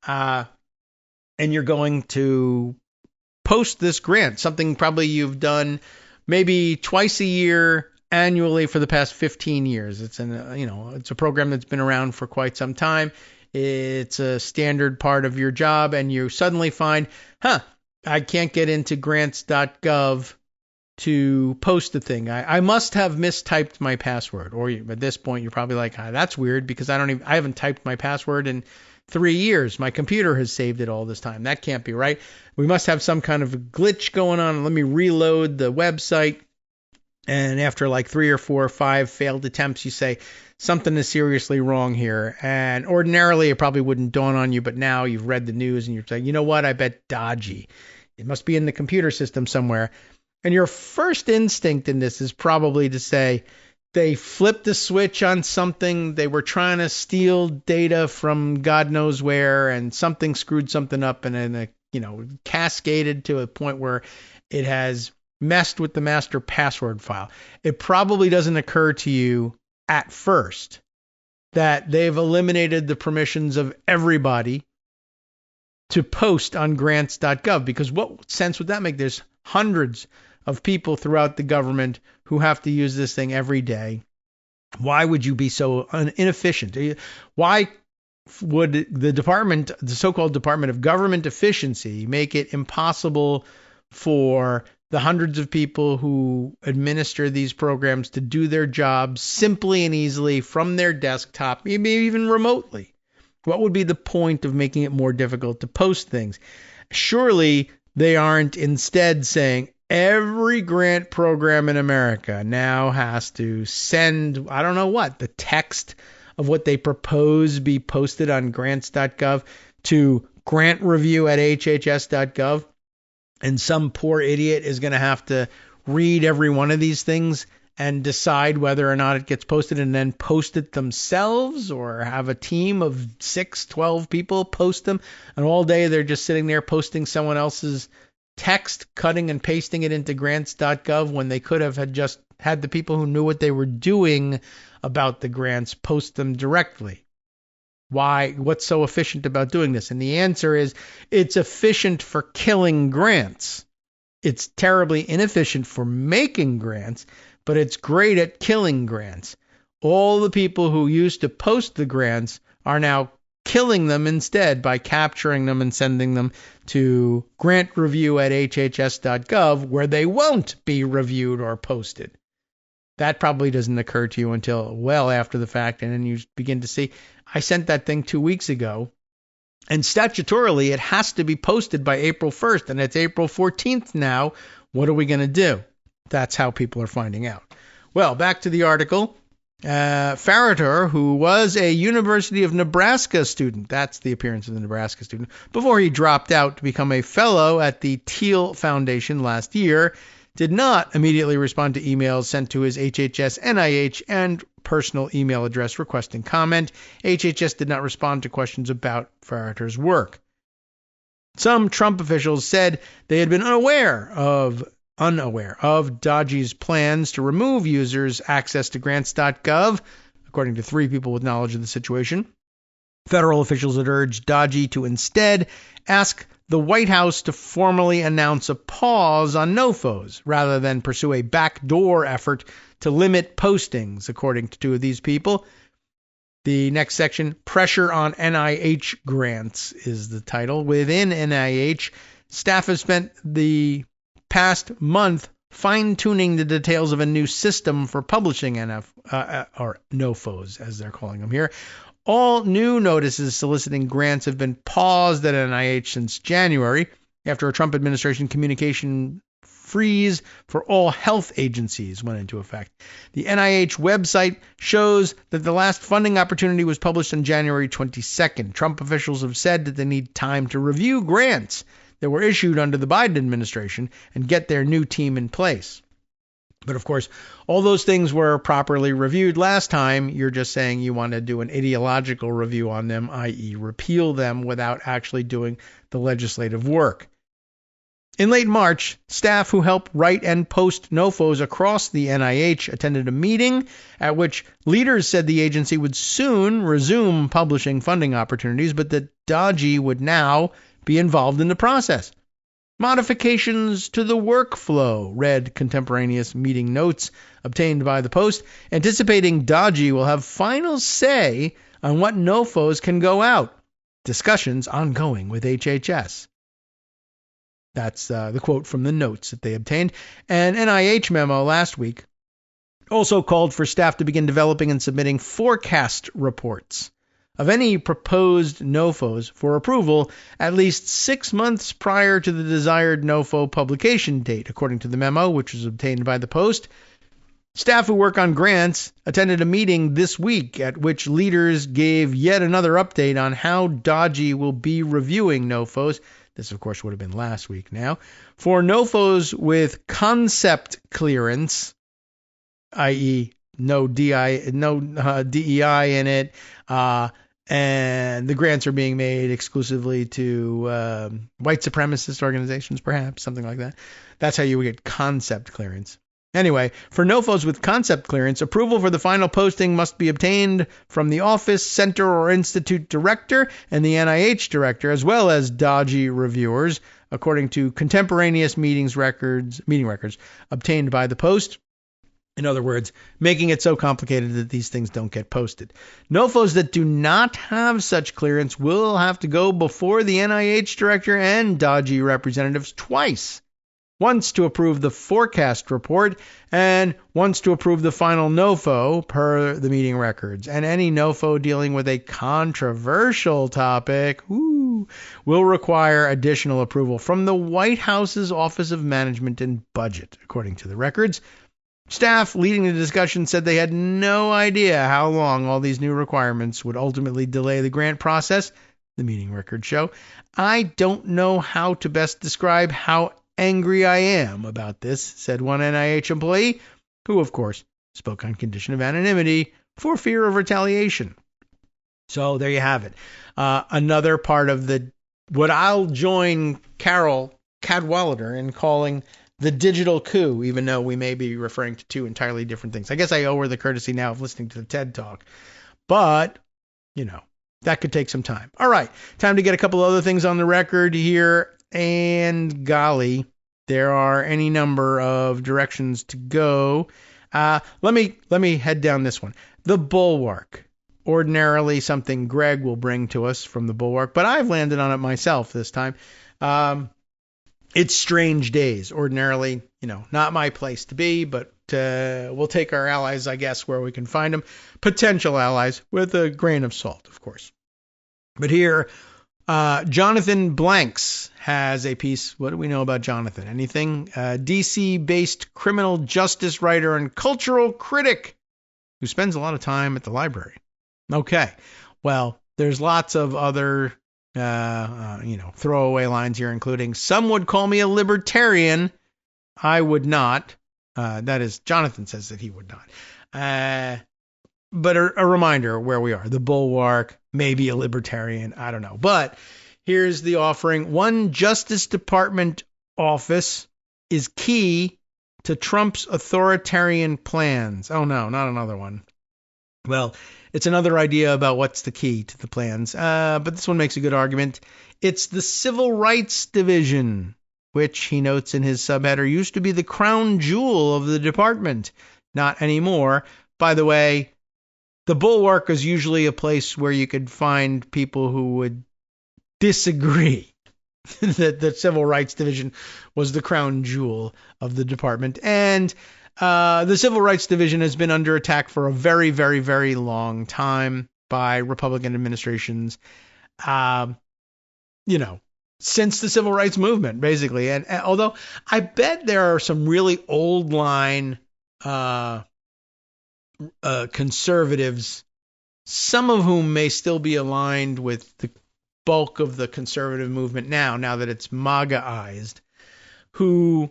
Speaker 2: And you're going to post this grant, something probably you've done maybe twice a year annually for the past 15 years. It's it's a program that's been around for quite some time. It's a standard part of your job, and you suddenly find, I can't get into grants.gov to post the thing. I must have mistyped my password. Or at this point, you're probably like, that's weird because I haven't typed my password in 3 years. My computer has saved it all this time. That can't be right. We must have some kind of a glitch going on. Let me reload the website. And after like 3 or 4 or 5 failed attempts, you say, something is seriously wrong here. And ordinarily, it probably wouldn't dawn on you, but now you've read the news and you're saying, you know what? I bet DOGE. It must be in the computer system somewhere. And your first instinct in this is probably to say, they flipped the switch on something. They were trying to steal data from God knows where, and something screwed something up, and then cascaded to a point where it has messed with the master password file. It probably doesn't occur to you at first that they've eliminated the permissions of everybody to post on grants.gov, because what sense would that make? There's hundreds of people throughout the government who have to use this thing every day. Why would you be so inefficient? Why would the so-called Department of Government Efficiency, make it impossible for the hundreds of people who administer these programs to do their jobs simply and easily from their desktop, maybe even remotely? What would be the point of making it more difficult to post things? Surely they aren't instead saying, every grant program in America now has to send, I don't know what, the text of what they propose be posted on grants.gov to grant review at hhs.gov. And some poor idiot is going to have to read every one of these things and decide whether or not it gets posted, and then post it themselves, or have a team of 6, 12 people post them. And all day they're just sitting there posting someone else's text, cutting and pasting it into grants.gov, when they could have just had the people who knew what they were doing about the grants post them directly. Why? What's so efficient about doing this? And the answer is, it's efficient for killing grants. It's terribly inefficient for making grants, but it's great at killing grants. All the people who used to post the grants are now killing them instead by capturing them and sending them to grant review at hhs.gov, where they won't be reviewed or posted. That probably doesn't occur to you until well after the fact, and then you begin to see, I sent that thing 2 weeks ago, and statutorily it has to be posted by April 1st, and it's April 14th now. What are we going to do? That's how people are finding out. Well, back to the article. Farrater, who was a University of Nebraska student, that's the appearance of the Nebraska student, before he dropped out to become a fellow at the Thiel Foundation last year, did not immediately respond to emails sent to his HHS, NIH, and personal email address requesting comment. HHS did not respond to questions about Farrater's work. Some Trump officials said they had been unaware of DOGE's plans to remove users' access to grants.gov, according to 3 people with knowledge of the situation. Federal officials had urged DOGE to instead ask the White House to formally announce a pause on NOFOs, rather than pursue a backdoor effort to limit postings, according to 2 of these people. The next section, Pressure on NIH Grants, is the title. Within NIH, staff have spent the past month fine-tuning the details of a new system for publishing or NOFOs, as they're calling them here. All new notices soliciting grants have been paused at NIH since January, after a Trump administration communication freeze for all health agencies went into effect. The NIH website shows that the last funding opportunity was published on January 22nd. Trump officials have said that they need time to review grants that were issued under the Biden administration and get their new team in place. But of course, all those things were properly reviewed last time. You're just saying you want to do an ideological review on them, i.e. repeal them without actually doing the legislative work. In late March, staff who help write and post NOFOs across the NIH attended a meeting at which leaders said the agency would soon resume publishing funding opportunities, but that DOGE would now be involved in the process. Modifications to the workflow, read contemporaneous meeting notes obtained by the Post, anticipating DOGE will have final say on what NOFOs can go out. Discussions ongoing with HHS. That's the quote from the notes that they obtained. An NIH memo last week also called for staff to begin developing and submitting forecast reports of any proposed NOFOs for approval at least 6 months prior to the desired NOFO publication date, according to the memo, which was obtained by the Post. Staff who work on grants attended a meeting this week at which leaders gave yet another update on how DOGE will be reviewing NOFOs. This, of course, would have been last week now. For NOFOs with concept clearance, i.e. no DEI in it, and the grants are being made exclusively to white supremacist organizations, perhaps, something like that. That's how you would get concept clearance. Anyway, for NOFOs with concept clearance, approval for the final posting must be obtained from the office, center, or institute director and the NIH director, as well as DOGE reviewers, according to contemporaneous meeting records obtained by the Post. In other words, making it so complicated that these things don't get posted. NOFOs that do not have such clearance will have to go before the NIH director and DOGE representatives twice. Once to approve the forecast report and once to approve the final NOFO per the meeting records. And any NOFO dealing with a controversial topic will require additional approval from the White House's Office of Management and Budget, according to the records. Staff leading the discussion said they had no idea how long all these new requirements would ultimately delay the grant process, the meeting records show. I don't know how to best describe how angry I am about this, said one NIH employee, who, of course, spoke on condition of anonymity for fear of retaliation. So there you have it. Another part of what I'll join Carol Cadwalader in calling the digital coup, even though we may be referring to two entirely different things. I guess I owe her the courtesy now of listening to the TED Talk. But, that could take some time. All right, time to get a couple other things on the record here. And golly, there are any number of directions to go. Let me head down this one. The Bulwark. Ordinarily something Greg will bring to us from the Bulwark, but I've landed on it myself this time. It's strange days. Ordinarily, not my place to be, but we'll take our allies, I guess, where we can find them. Potential allies with a grain of salt, of course. But here, Jonathan Blanks has a piece. What do we know about Jonathan? Anything? DC-based criminal justice writer and cultural critic who spends a lot of time at the library. Okay. Well, there's lots of other, throwaway lines here, including some would call me a libertarian. I would not. That is, Jonathan says that he would not. But a reminder where we are. The Bulwark, maybe a libertarian. I don't know. But here's the offering. One Justice Department office is key to Trump's authoritarian plans. Oh, no, not another one. Well, it's another idea about what's the key to the plans. But this one makes a good argument. It's the Civil Rights Division, which he notes in his subheader used to be the crown jewel of the department. Not anymore. By the way, the Bulwark is usually a place where you could find people who would disagree that the Civil Rights Division was the crown jewel of the department. And the Civil Rights Division has been under attack for a very, very, very long time by Republican administrations, since the Civil Rights Movement, basically. And although I bet there are some really old line conservatives, some of whom may still be aligned with the bulk of the conservative movement now that it's MAGA-ized, who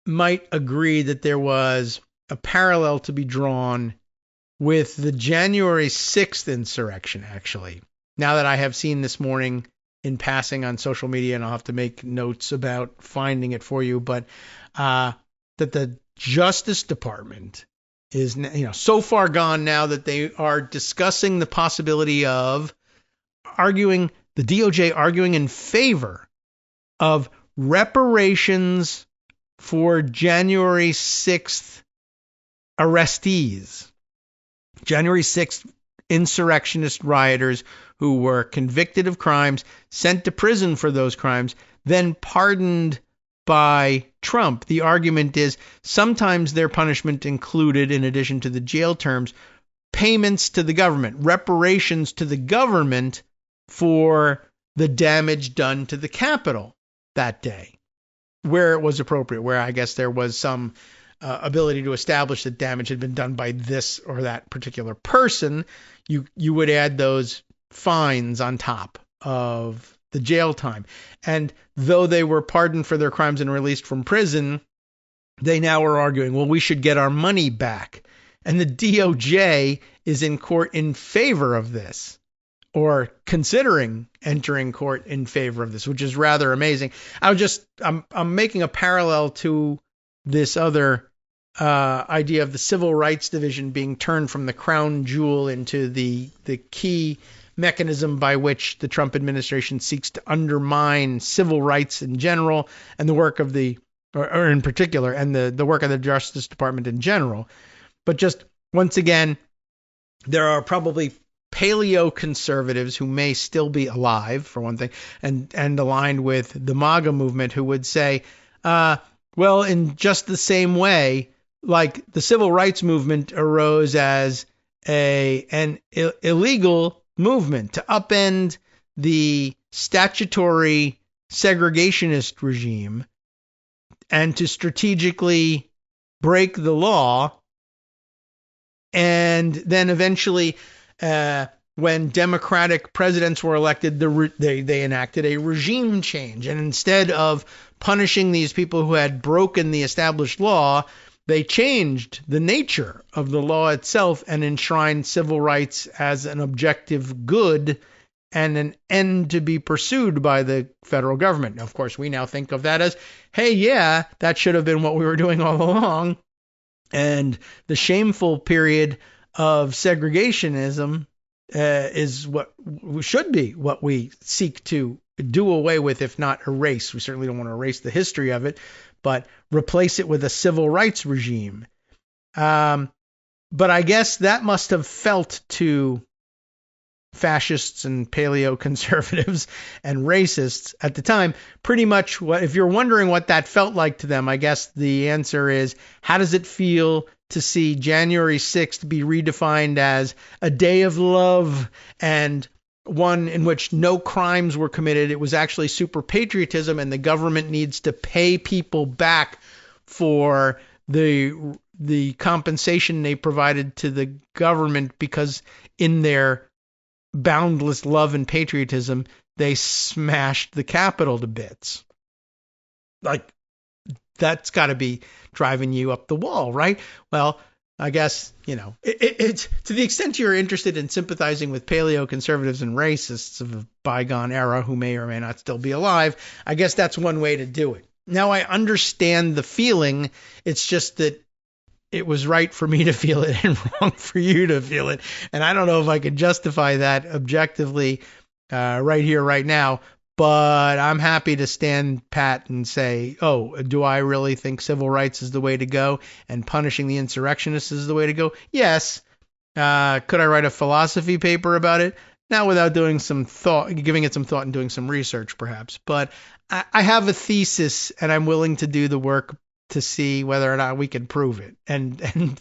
Speaker 2: might agree that there was a parallel to be drawn with the January 6th insurrection, actually. Now that I have seen this morning in passing on social media, and I'll have to make notes about finding it for you, but that the Justice Department is, so far gone now that they are discussing the possibility of the DOJ arguing in favor of reparations for January 6th arrestees, January 6th insurrectionist rioters who were convicted of crimes, sent to prison for those crimes, then pardoned by Trump. The argument is sometimes their punishment included, in addition to the jail terms, payments to the government, reparations to the government for the damage done to the Capitol that day, where it was appropriate, where I guess there was some ability to establish that damage had been done by this or that particular person. You would add those fines on top of the jail time. And though they were pardoned for their crimes and released from prison, they now are arguing, well, we should get our money back. And the DOJ is in court in favor of this, or considering entering court in favor of this, which is rather amazing. I'm making a parallel to this other idea of the Civil Rights Division being turned from the crown jewel into the key mechanism by which the Trump administration seeks to undermine civil rights in general and the work of or in particular, and the work of the Justice Department in general. But just once again, there are probably paleo conservatives who may still be alive, for one thing, and aligned with the MAGA movement, who would say, well, in just the same way, like the civil rights movement arose as an illegal movement to upend the statutory segregationist regime and to strategically break the law. And then eventually, when Democratic presidents were elected, they enacted a regime change. And instead of punishing these people who had broken the established law, they changed the nature of the law itself and enshrined civil rights as an objective good and an end to be pursued by the federal government. Of course, we now think of that as, hey, yeah, that should have been what we were doing all along. And the shameful period of segregationism is what should be what we seek to do away with, if not erase. We certainly don't want to erase the history of it, but replace it with a civil rights regime. But I guess that must have felt to fascists and paleo conservatives and racists at the time pretty much what, if you're wondering what that felt like to them, I guess the answer is, how does it feel to see January 6th be redefined as a day of love and one in which no crimes were committed? It was actually super patriotism, and the government needs to pay people back for the compensation they provided to the government, because in their boundless love and patriotism, they smashed the Capitol to bits. Like, that's got to be driving you up the wall, right? Well, I guess, it's to the extent you're interested in sympathizing with paleo conservatives and racists of a bygone era who may or may not still be alive, I guess that's one way to do it. Now, I understand the feeling. It's just that it was right for me to feel it and wrong for you to feel it. And I don't know if I could justify that objectively right here, right now. But I'm happy to stand pat and say, oh, do I really think civil rights is the way to go and punishing the insurrectionists is the way to go? Yes. Could I write a philosophy paper about it? Not without doing some thought, giving it some thought and doing some research, perhaps. But I have a thesis, and I'm willing to do the work to see whether or not we can prove it and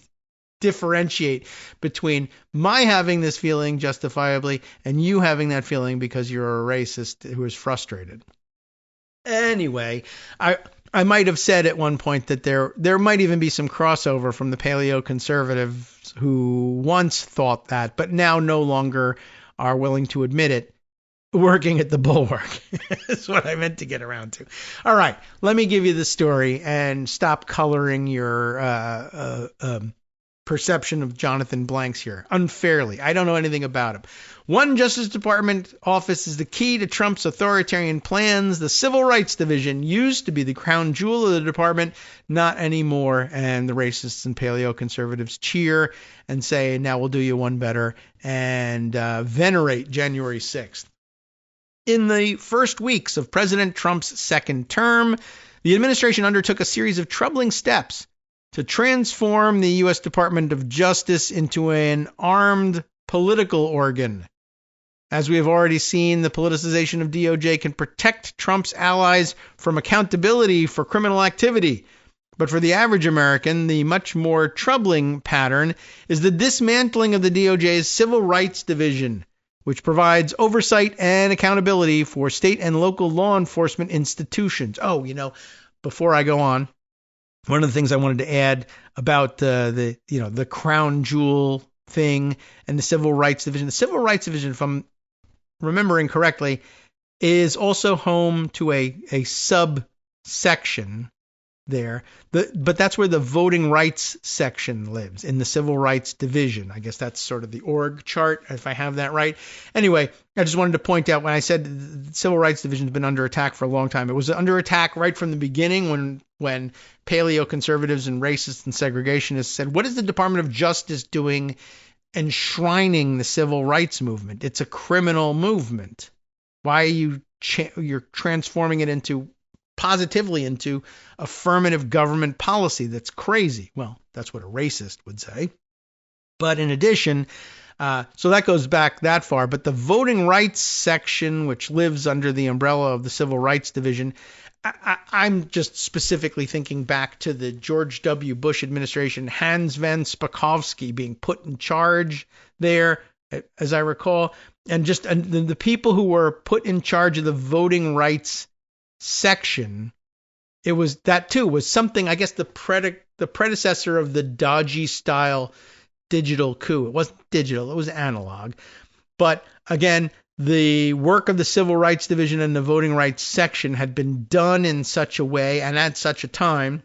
Speaker 2: differentiate between my having this feeling justifiably and you having that feeling because you're a racist who is frustrated. Anyway, I might have said at one point that there might even be some crossover from the paleo conservatives who once thought that, but now no longer are willing to admit it, working at the Bulwark. That's what I meant to get around to. All right, let me give you the story and stop coloring your perception of Jonathan Blanks here unfairly. I don't know anything about him. One Justice Department office is the key to Trump's authoritarian plans. The Civil Rights Division used to be the crown jewel of the department, not anymore. And the racists and paleo-conservatives cheer and say, now we'll do you one better, and venerate January 6th. In the first weeks of President Trump's second term, the administration undertook a series of troubling steps to transform the U.S. Department of Justice into an armed political organ. As we have already seen, the politicization of DOJ can protect Trump's allies from accountability for criminal activity. But for the average American, the much more troubling pattern is the dismantling of the DOJ's Civil Rights Division, which provides oversight and accountability for state and local law enforcement institutions. Oh, before I go on, one of the things I wanted to add about the crown jewel thing and the Civil Rights Division. The Civil Rights Division, if I'm remembering correctly, is also home to a subsection there. But that's where the voting rights section lives, in the Civil Rights Division. I guess that's sort of the org chart, if I have that right. Anyway, I just wanted to point out, when I said the Civil Rights Division has been under attack for a long time, it was under attack right from the beginning when paleo-conservatives and racists and segregationists said, what is the Department of Justice doing enshrining the civil rights movement? It's a criminal movement. Why are you're transforming it positively into affirmative government policy? That's crazy. Well, that's what a racist would say. But in addition, so that goes back that far. But the voting rights section, which lives under the umbrella of the Civil Rights Division, I'm just specifically thinking back to the George W. Bush administration, Hans Van Spakovsky being put in charge there, as I recall. And just the people who were put in charge of the voting rights section, it was that too was something, I guess, the predecessor of the DOGE style digital coup. It wasn't digital, it was analog. But again, the work of the Civil Rights Division and the voting rights section had been done in such a way and at such a time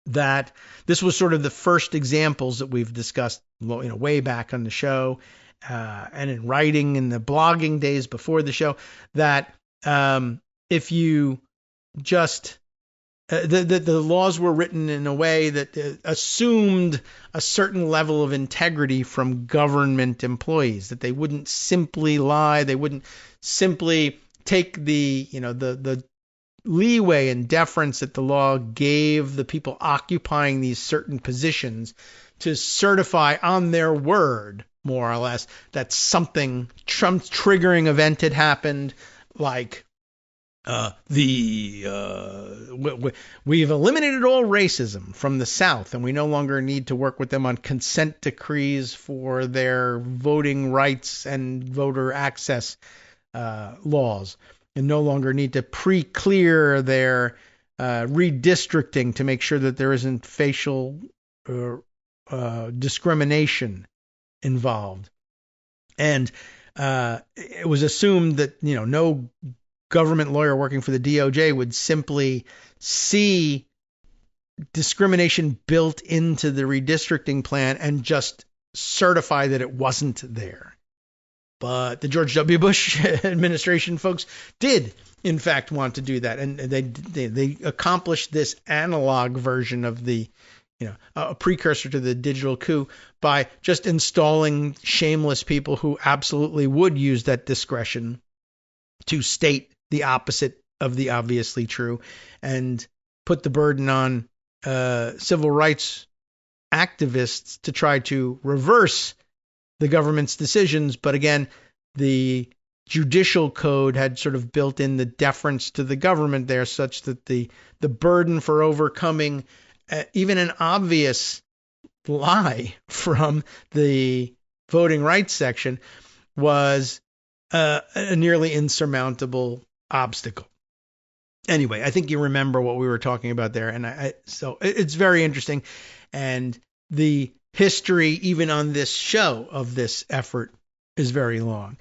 Speaker 2: that this was sort of the first examples that we've discussed, way back on the show, and in writing in the blogging days before the show, that if you just the laws were written in a way that assumed a certain level of integrity from government employees, that they wouldn't simply lie, they wouldn't simply take the leeway and deference that the law gave the people occupying these certain positions to certify on their word, more or less, that something triggering event had happened, like we've eliminated all racism from the South, and we no longer need to work with them on consent decrees for their voting rights and voter access laws, and no longer need to pre-clear their redistricting to make sure that there isn't facial discrimination involved. And it was assumed that no government lawyer working for the DOJ would simply see discrimination built into the redistricting plan and just certify that it wasn't there. But the George W. Bush administration folks did, in fact, want to do that, and they accomplished this analog version of the a precursor to the digital coup by just installing shameless people who absolutely would use that discretion to state the opposite of the obviously true, and put the burden on civil rights activists to try to reverse the government's decisions. But again, the judicial code had sort of built in the deference to the government there, such that the burden for overcoming even an obvious lie from the voting rights section was a nearly insurmountable obstacle. Anyway, I think you remember what we were talking about there, and so it's very interesting, and the history, even on this show, of this effort is very long.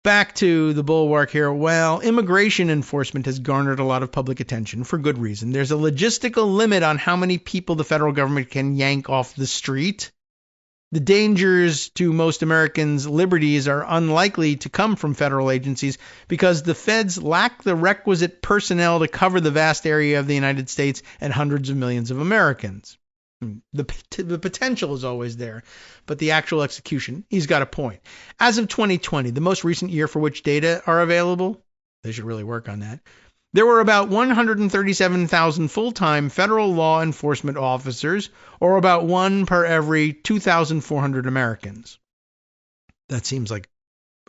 Speaker 2: Back to the bulwark here. Well, immigration enforcement has garnered a lot of public attention for good reason. There's a logistical limit on how many people the federal government can yank off the street. The dangers to most Americans' liberties are unlikely to come from federal agencies because the feds lack the requisite personnel to cover the vast area of the United States and hundreds of millions of Americans. The potential is always there, but the actual execution, he's got a point. As of 2020, the most recent year for which data are available, they should really work on that, there were about 137,000 full-time federal law enforcement officers, or about 1 per every 2,400 Americans. That seems like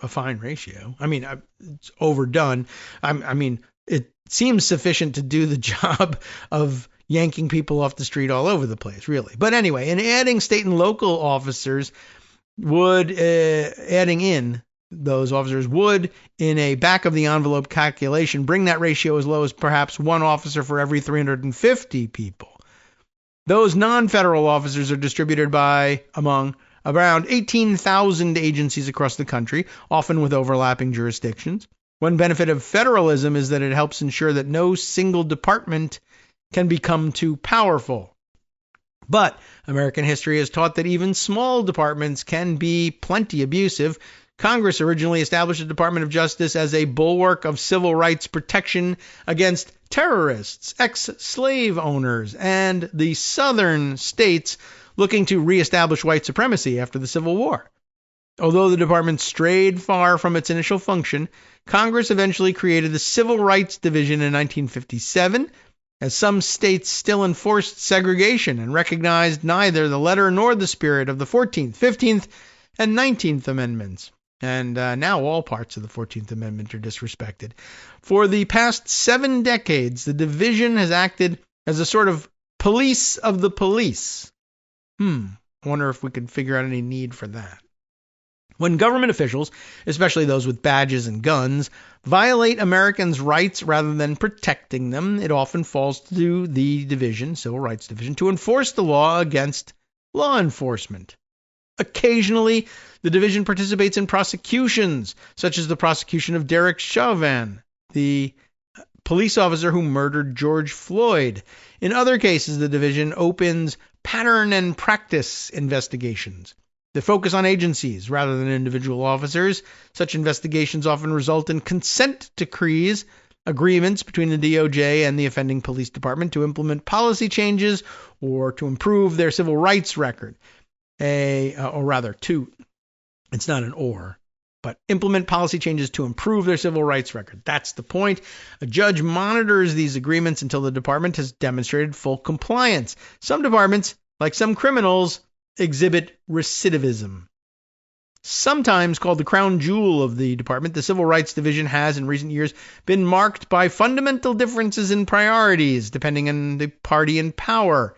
Speaker 2: a fine ratio. I mean, it's overdone. I mean, it seems sufficient to do the job of yanking people off the street all over the place, really. But anyway, in adding state and local officers adding in those officers would, in a back-of-the-envelope calculation, bring that ratio as low as perhaps 1 officer for every 350 people. Those non-federal officers are distributed among around 18,000 agencies across the country, often with overlapping jurisdictions. One benefit of federalism is that it helps ensure that no single department can become too powerful. But American history has taught that even small departments can be plenty abusive. Congress originally established the Department of Justice as a bulwark of civil rights protection against terrorists, ex-slave owners, and the southern states looking to reestablish white supremacy after the Civil War. Although the department strayed far from its initial function, Congress eventually created the Civil Rights Division in 1957, as some states still enforced segregation and recognized neither the letter nor the spirit of the 14th, 15th, and 19th Amendments. And now all parts of the 14th Amendment are disrespected. For the past 7 decades, the division has acted as a sort of police of the police. I wonder if we could figure out any need for that. When government officials, especially those with badges and guns, violate Americans' rights rather than protecting them, it often falls to the division, Civil Rights Division, to enforce the law against law enforcement. Occasionally, the division participates in prosecutions, such as the prosecution of Derek Chauvin, the police officer who murdered George Floyd. In other cases, the division opens pattern and practice investigations that focus on agencies rather than individual officers. Such investigations often result in consent decrees, agreements between the DOJ and the offending police department to implement policy changes or to improve their civil rights record. It's not an or, but implement policy changes to improve their civil rights record. That's the point. A judge monitors these agreements until the department has demonstrated full compliance. Some departments, like some criminals, exhibit recidivism. Sometimes called the crown jewel of the department, the Civil Rights Division has in recent years been marked by fundamental differences in priorities depending on the party in power.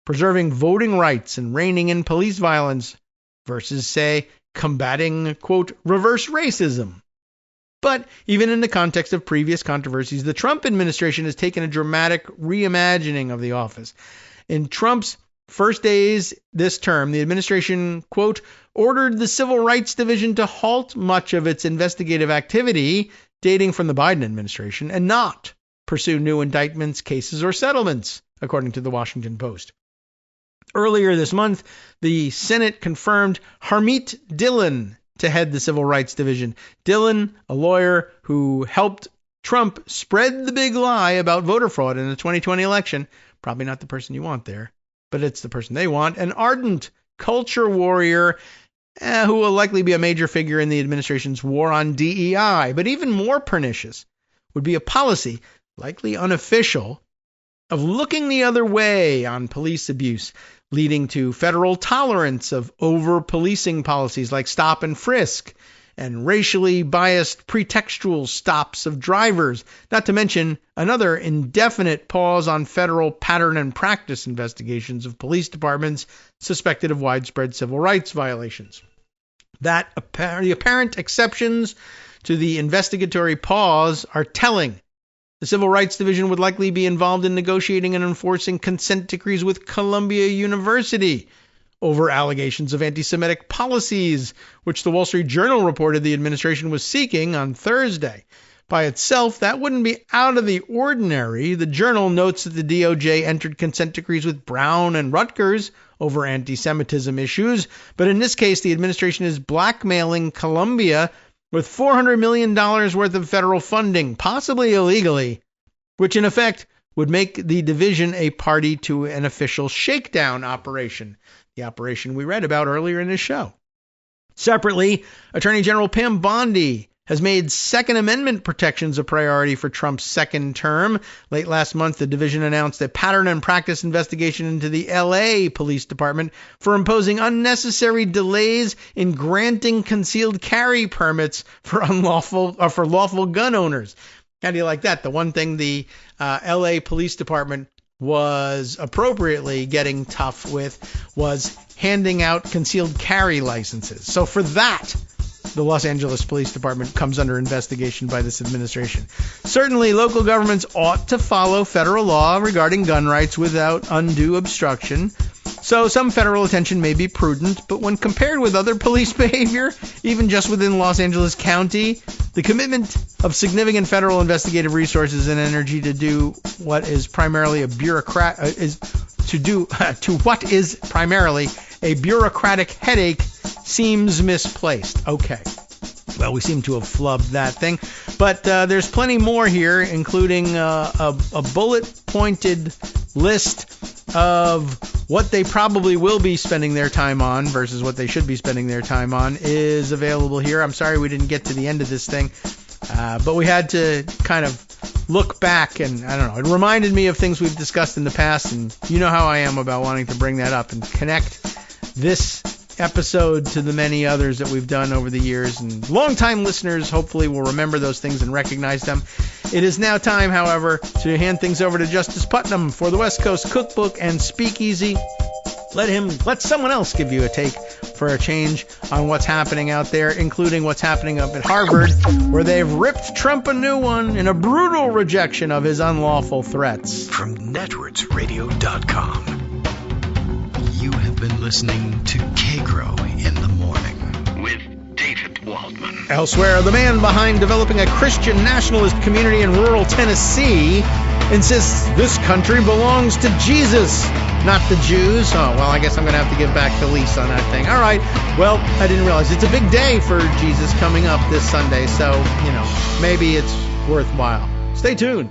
Speaker 2: Preserving voting rights and reining in police violence versus, say, combating, quote, reverse racism. But even in the context of previous controversies, the Trump administration has taken a dramatic reimagining of the office. In Trump's first days this term, the administration, quote, ordered the Civil Rights Division to halt much of its investigative activity dating from the Biden administration and not pursue new indictments, cases, or settlements, according to the Washington Post. Earlier this month, the Senate confirmed Harmeet Dillon to head the Civil Rights Division. Dillon, a lawyer who helped Trump spread the big lie about voter fraud in the 2020 election, probably not the person you want there, but it's the person they want, an ardent culture warrior who will likely be a major figure in the administration's war on DEI. But even more pernicious would be a policy, likely unofficial, of looking the other way on police abuse, leading to federal tolerance of over-policing policies like stop and frisk and racially biased pretextual stops of drivers, not to mention another indefinite pause on federal pattern and practice investigations of police departments suspected of widespread civil rights violations. The apparent exceptions to the investigatory pause are telling. The Civil Rights Division would likely be involved in negotiating and enforcing consent decrees with Columbia University over allegations of anti-Semitic policies, which the Wall Street Journal reported the administration was seeking on Thursday. by itself, that wouldn't be out of the ordinary. The Journal notes that the DOJ entered consent decrees with Brown and Rutgers over anti-Semitism issues, but in this case, the administration is blackmailing Columbia with $400 million worth of federal funding, possibly illegally, which in effect would make the division a party to an official shakedown operation, the operation we read about earlier in this show. Separately, Attorney General Pam Bondi has made Second Amendment protections a priority for Trump's second term. Late last month, the division announced a pattern and practice investigation into the LA Police Department for imposing unnecessary delays in granting concealed carry permits for lawful gun owners. How do you like that? The one thing the LA Police Department was appropriately getting tough with was handing out concealed carry licenses. So for that, the Los Angeles Police Department comes under investigation by this administration. Certainly, local governments ought to follow federal law regarding gun rights without undue obstruction. So some federal attention may be prudent, but when compared with other police behavior, even just within Los Angeles County, the commitment of significant federal investigative resources and energy to do what is primarily a bureaucratic headache seems misplaced. Okay. Well, we seem to have flubbed that thing. But there's plenty more here, including a bullet-pointed list of what they probably will be spending their time on versus what they should be spending their time on is available here. I'm sorry we didn't get to the end of this thing, but we had to kind of look back, and I don't know, it reminded me of things we've discussed in the past, and you know how I am about wanting to bring that up and connect this episode to the many others that we've done over the years, and longtime listeners hopefully will remember those things and recognize them. It is now time, however, to hand things over to Justice Putnam for the West Coast Cookbook and Speakeasy. Let someone else give you a take for a change on what's happening out there, including what's happening up at Harvard, where they've ripped Trump a new one in a brutal rejection of his unlawful threats.
Speaker 1: From networksradio.com, you have been listening to Kagro in the Morning with David Waldman.
Speaker 2: Elsewhere, the man behind developing a Christian nationalist community in rural Tennessee insists this country belongs to Jesus, not the Jews. Oh, well, I guess I'm going to have to give back the lease on that thing. All right. Well, I didn't realize it's a big day for Jesus coming up this Sunday, so, maybe it's worthwhile. Stay tuned.